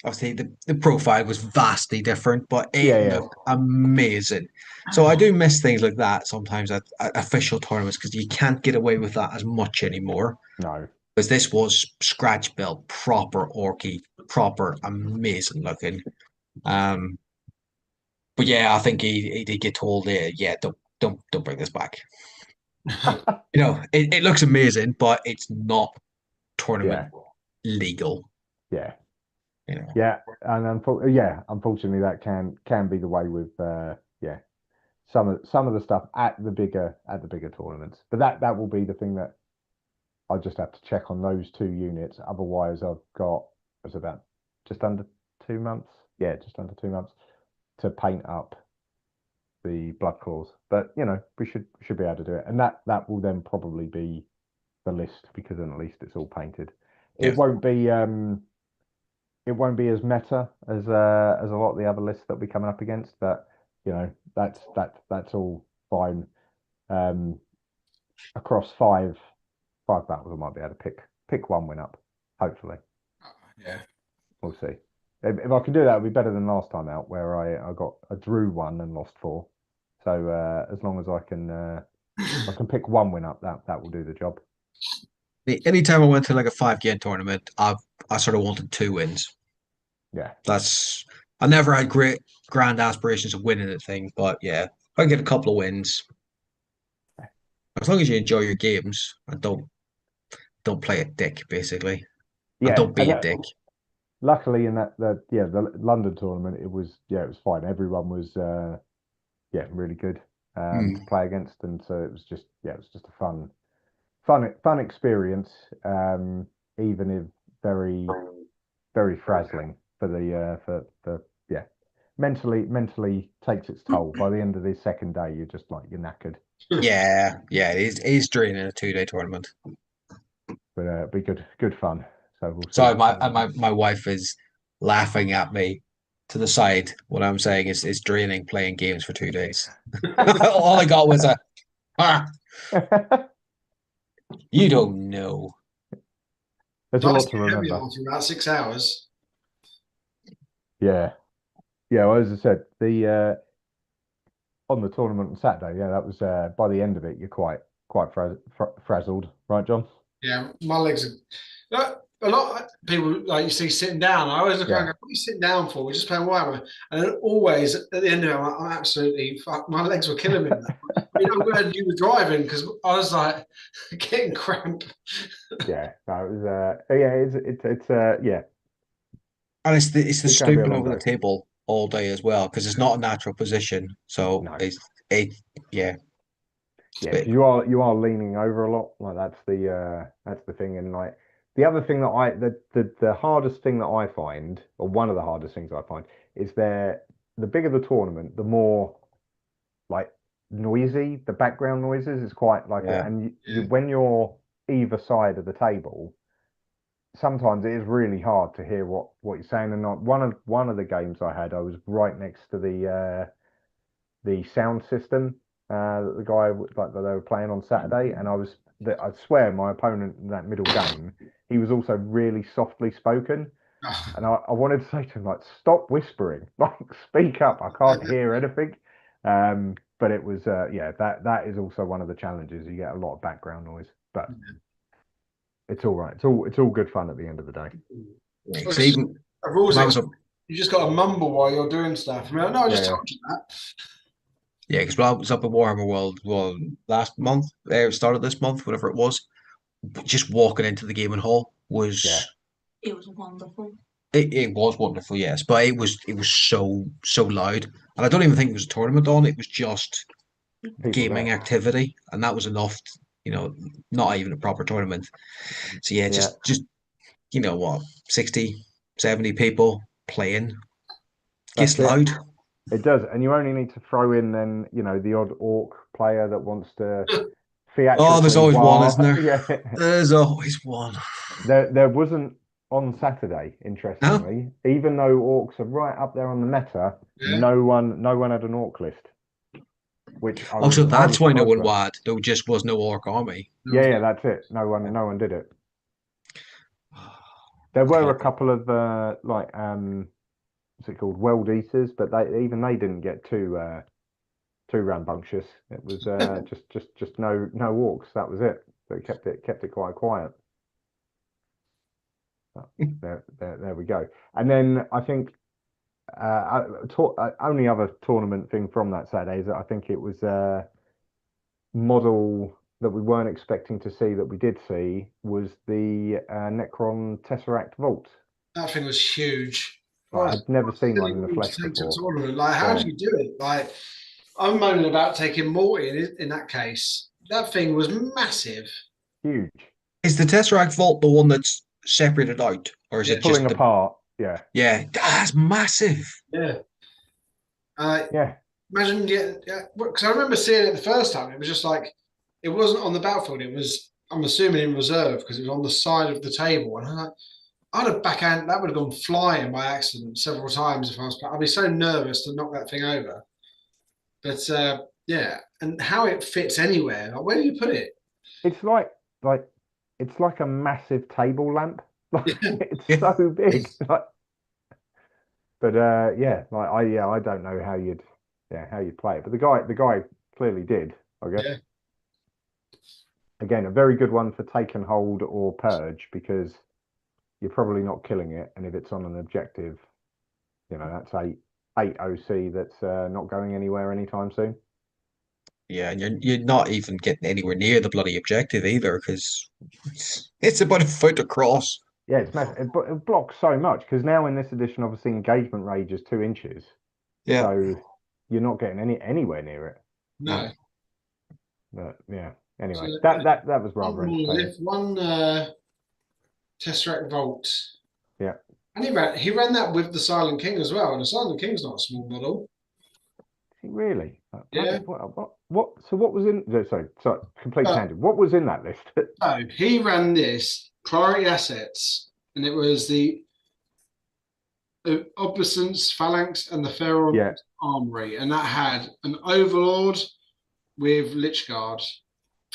obviously the profile was vastly different, but Yeah, it yeah. looked amazing. So I do miss things like that sometimes at official tournaments because you can't get away with that as much anymore. No. Because this was scratch built, proper orky, proper amazing looking. Um, but yeah, I think he did get told, yeah, don't bring this back. It looks amazing, but it's not Yeah, tournament legal. yeah. You know, Yeah, and unfortunately, that can be the way with yeah, some of the stuff at the bigger tournaments. But that will be the thing that I'll just have to check on those two units. Otherwise, I've got it's about just under 2 months. Yeah, just under 2 months to paint up the blood claws. But we should be able to do it, and that will then probably be the list because then at least it's all painted. yeah, It won't be as meta as a lot of the other lists that we coming up against, but that's all fine. Um, Across five battles, I might be able to pick one win up. Hopefully, Yeah. we'll see. If I can do that, it'll be better than last time out, where I drew one and lost four. So as long as I can pick one win up, that will do the job. anytime I went to like a 5 game tournament, I sort of wanted 2 wins. Yeah, I never had great grand aspirations of winning a thing, but yeah, if I get a couple of wins, as long as you enjoy your games and don't play a dick, basically, and yeah, don't and be a dick. luckily in the London tournament, it was fine. Everyone was really good to play against, and so it was just a fun experience, even if very very frazzling for yeah, mentally takes its toll. By the end of the second day, you're just like you're knackered, Yeah, it is draining a 2 day tournament. but it'll be good fun. So we'll see. Sorry, my wife is laughing at me to the side. What I'm saying is draining playing games for 2 days. All I got was you don't know. There's a Nice lot to and heavy remember. after about 6 hours. Yeah, yeah. Well, as I said, the on the tournament on Saturday, yeah, that was by the end of it, you're quite frazzled, right, John? Yeah, my legs are. A lot of people like you see sitting down. I always look around and Yeah, go, "What are you sitting down for? We're just playing Warhammer." And then always at the end of it, I'm absolutely fuck. My legs were killing me. I'm glad you were driving because I was like getting cramp. yeah. No, it was yeah, it's yeah, And it's the it's going to be a stooping long over the day. table all day as well because it's not a natural position. So No. it yeah, it's a Yeah, because bit you are leaning over a lot. Like that's the thing. And like the other thing that the hardest thing that I find, or one of the hardest things I find, is the bigger the tournament, the more like noisy the background noises is quite like yeah. and when you're either side of the table, sometimes it is really hard to hear what you're saying. And not one of the games I had, I was right next to the sound system that the guy like that they were playing on Saturday, and I swear my opponent in that middle game, he was also really softly spoken, and I wanted to say to him like, stop whispering, like speak up, I can't hear anything. But it was that is also one of the challenges. You get a lot of background noise, but it's all right. It's all good fun at the end of the day. So even A rules when I was expert, up, you just got to mumble while you're doing stuff. I mean, no, I just Yeah, told you that. yeah, because when I was up at Warhammer World, well, last month, started this month, whatever it was, just walking into the gaming hall yeah, It was wonderful. it was wonderful, yes, but it was so loud, and I don't even think it was a tournament on. It was just people gaming there. activity, and that was enough. Not even a proper tournament. So yeah, Yeah, just what, 60, 70 people playing. that's Gets it. loud. It does, and you only need to throw in then the odd orc player that wants to Oh, there's theatrically always one, isn't while there? yeah. There's always one. There wasn't on Saturday, No? interestingly, even though orcs are right up there on the meta, Yeah. no one had an orc list, which I Oh, was so highly that's why no surprised one about. wad. There just was no orc army. Yeah, that's it. No one did it. There were a Okay. couple of what's it called, world eaters, but they didn't get too rambunctious. It was just no walks. That was it. So it kept it quite quiet. But there we go. And then I think only other tournament thing from that Saturday is that I think it was a model that we weren't expecting to see that we did see was the Necron Tesseract Vault. That thing was huge. Like, I'd never seen one Silly in the thing to flesh take to a before. tournament. Like, how Yeah. do you do it? Like, I'm moaning about taking Morty in that case. That thing was massive. Huge. Is the Tesseract Vault the one that's separated out, or is Yeah. it Pulling just the? apart. Yeah. Yeah, that's massive. Yeah. Yeah. Imagine getting, because I remember seeing it the first time. It was just like, it wasn't on the battlefield. It was, I'm assuming, in reserve because it was on the side of the table. And I'm like, I'd have backhand, that would have gone flying by accident several times if I was. I'd be so nervous to knock that thing over. But yeah, and how it fits anywhere. Like, where do you put it? It's like it's like a massive table lamp. Like it's Yeah. so big. Like, but I don't know how you'd play it. But the guy clearly did, I guess. Yeah. Again, a very good one for take and hold or purge because you're probably not killing it, and if it's on an objective, that's eight OC that's not going anywhere anytime soon. Yeah, and you're not even getting anywhere near the bloody objective either, because it's about a foot across. Yeah, it's massive. It blocks so much because now in this edition, obviously, engagement range is 2 inches, Yeah. so you're not getting anywhere near it. No. But yeah, anyway, So, that was rather one entertaining. lift, one Tesseract Vault. Yeah. And he ran that with the Silent King as well. And the Silent King's not a small model. Really? Yeah. What? So what was in? Sorry, complete Uh, tangent. What was in that list? So he ran this priority assets, and it was the Obusance Phalanx and the Pharaoh Yeah. Armory, and that had an Overlord with Lich Guard.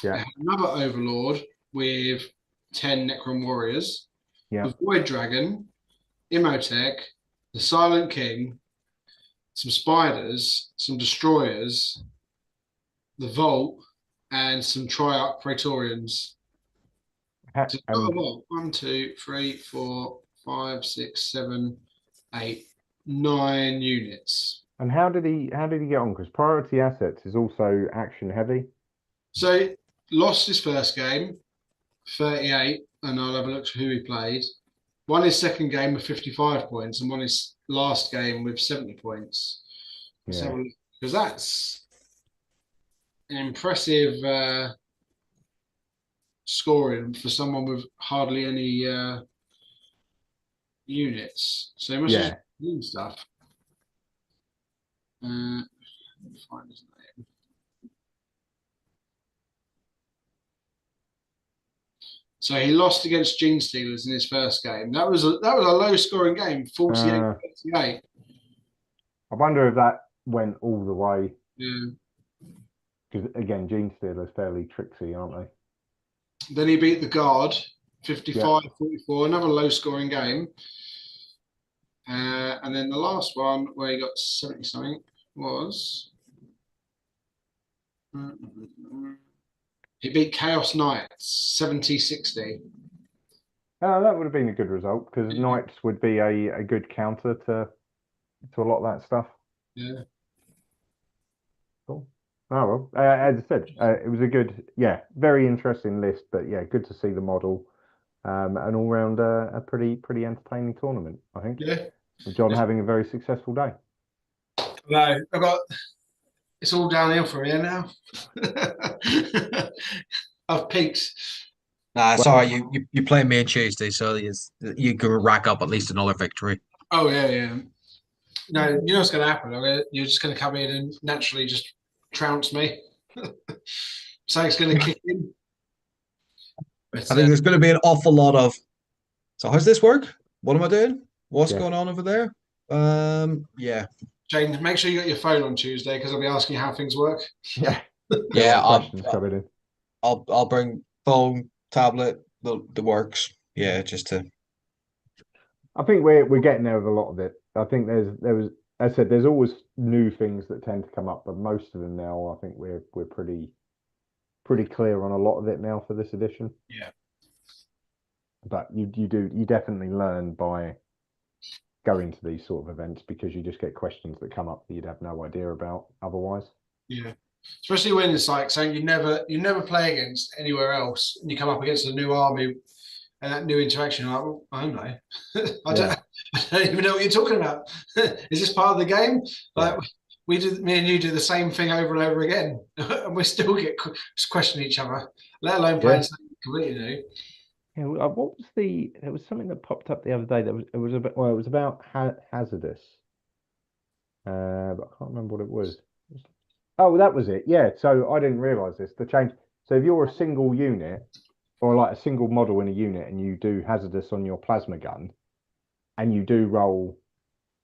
Yeah. It had another Overlord with 10 Necron Warriors, Yeah. the Void Dragon, Imhotep, the Silent King, some Spiders, some Destroyers, the Vault, and some Triarch Praetorians. So not a lot. 1, 2, 3, 4, 5, 6, 7, 8, 9 units. And how did he get on? Because priority assets is also action heavy. So lost his first game, 38, and I'll have a look at who he played. Won his second game with 55 points, and won his last game with 70 points. Yeah. Because that's an impressive scoring for someone with hardly any units. So he must Yeah. have doing stuff. Let me find his name. So he lost against Gene Stealers in his first game. That was a low scoring game, 48-38. I wonder if that went all the way. Yeah. Because again, Gene Stealer's fairly tricksy, aren't they? Then he beat the Guard, 55-44, another low scoring game. And then the last one where he got 70 something was he beat Chaos Knights 70-60. That would have been a good result because Knights would be a good counter to a lot of that stuff. Yeah. Cool. Oh well, as I said, it was a good, very interesting list. But yeah, good to see the model, and all round a pretty entertaining tournament. I think. Yeah. With John having a very successful day. No, it's all downhill from here now. I've peaked. Nah, sorry, you play me on Tuesday, so you can rack up at least another victory. Oh yeah. No, you know what's going to happen. You're just going to come in and naturally just trounce me. Something's going to kick in. But, I think there's going to be an awful lot of. So how's this work? What am I doing? What's going on over there? Yeah. Jane, make sure you got your phone on Tuesday because I'll be asking you how things work. Yeah. Yeah. I'll I'll bring phone, tablet, the works. Yeah, just to. I think we're getting there with a lot of it. I think as I said, there's always new things that tend to come up, but most of them now, I think we're pretty clear on a lot of it now for this edition. Yeah. But you definitely learn by going to these sort of events, because you just get questions that come up that you'd have no idea about otherwise. Yeah. Especially when it's like saying you never play against anywhere else, and you come up against a new army and that new interaction. Like, well, I don't know. I don't even know what you're talking about. Is this part of the game? Like me and you do the same thing over and over again, and we still get question each other, let alone playing something completely new. Yeah, what was there was something that popped up the other day it was about hazardous, but I can't remember what it was. Oh, that was it. Yeah. So I didn't realize this. The change. So if you're a single unit, or like a single model in a unit, and you do hazardous on your plasma gun, and you do roll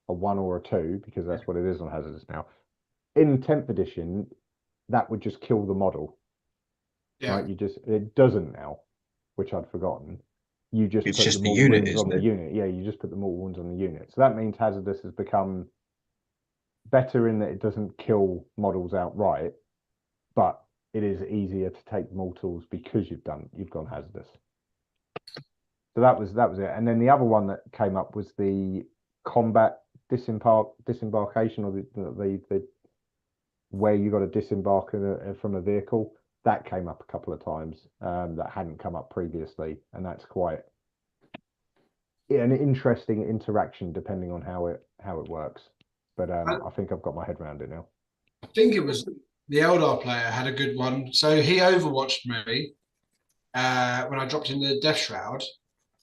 a 1 or a 2, because that's what it is on hazardous now. In 10th edition, that would just kill the model. Yeah. Right? It doesn't now, which I'd forgotten. You just It's put just the the mortal unit, wounds on isn't the it? unit. Yeah, you just put the mortal wounds on the unit. So that means hazardous has become better in that it doesn't kill models outright, but it is easier to take mortals because you've gone hazardous. So that was it. And then the other one that came up was the combat disembarkation, or the where you got to disembark from a vehicle. That came up a couple of times that hadn't come up previously, and that's quite an interesting interaction depending on how it works. But I think I've got my head around it now. I think it was the Eldar player had a good one. So he overwatched me when I dropped in the Death Shroud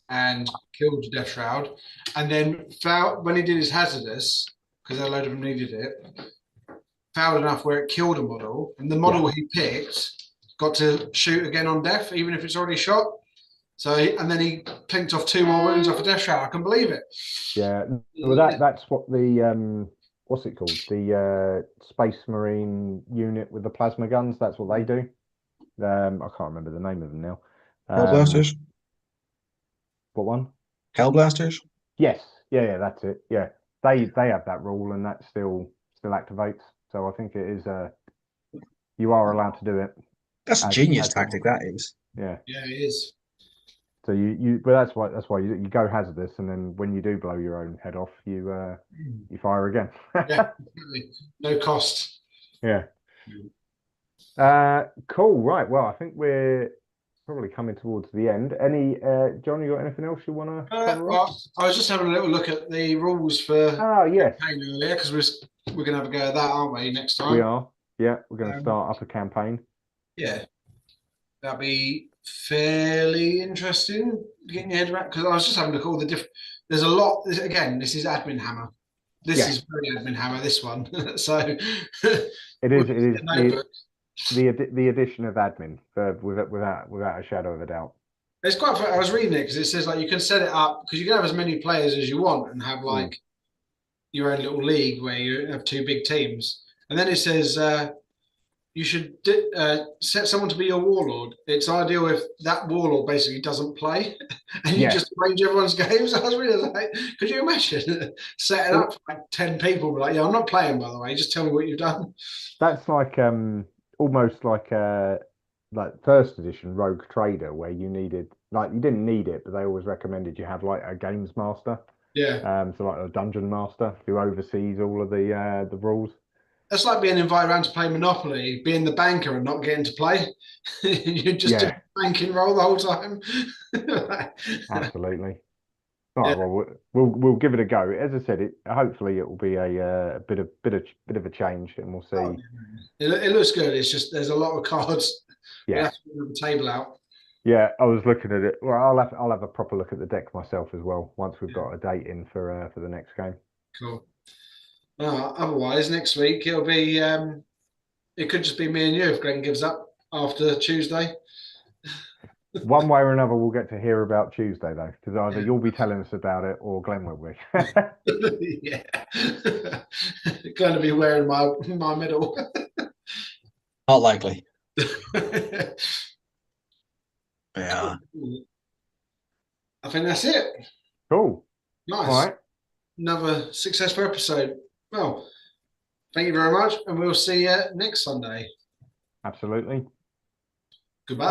and killed the Death Shroud, and then found when he did his hazardous, because a load of them needed it, fouled enough where it killed a model, and the model he picked got to shoot again on death, even if it's already shot. So and then he pinked off 2 more wounds off a Death Shroud. I can believe it. Yeah, well, that's what the what's it called? The Space Marine unit with the plasma guns. That's what they do. I can't remember the name of them now. Hellblasters? What one? Hellblasters? Yes, yeah, that's it. Yeah, they have that rule, and that still activates. So I think it is. You are allowed to do it. That's a genius tactic, that is. Yeah. Yeah, it is. So but that's why you go hazardous, and then when you do blow your own head off, you fire again. Yeah, no cost. Yeah. Cool. Right. Well, I think we're probably coming towards the end. John, you got anything else you want to cover off? I was just having a little look at the rules for yes, campaign earlier, because we're going to have a go at that, aren't we, next time? we are. Yeah, we're going to start up a campaign. Yeah, that'd be fairly interesting, getting your head around, because I was just having a look at all the different. There's a lot. Again, this is admin hammer. This is very admin hammer. This one. So it is. It is the addition of admin without a shadow of a doubt. It's quite. I was reading it because it says like you can set it up because you can have as many players as you want and have like your own little league where you have 2 big teams, and then it says you should set someone to be your warlord. It's ideal if that warlord basically doesn't play, and you just arrange everyone's games. I was really like, could you imagine setting up for like 10 people? Like, yeah, I'm not playing, by the way. Just tell me what you've done. That's like almost like first edition Rogue Trader, where you didn't need it, but they always recommended you have like a games master. Yeah. So like a dungeon master who oversees all of the rules. That's like being invited around to play Monopoly, being the banker and not getting to play. You just do a banking role the whole time. Absolutely. All right, well, we'll give it a go. As I said, hopefully it will be a bit of a change, and we'll see. Oh, it looks good. It's just there's a lot of cards. Yeah, we have to put the table out. Yeah, I was looking at it. Well, I'll have a proper look at the deck myself as well once we've got a date in for the next game. Cool. Otherwise, next week it'll be. It could just be me and you if Glenn gives up after Tuesday. One way or another, we'll get to hear about Tuesday though, because either you'll be telling us about it or Glenn will be. Yeah, Glenn will be wearing my medal. Not likely. Yeah. I think that's it. Cool. Nice. All right. Another successful episode. Well, thank you very much, and we'll see you next Sunday. Absolutely. Goodbye.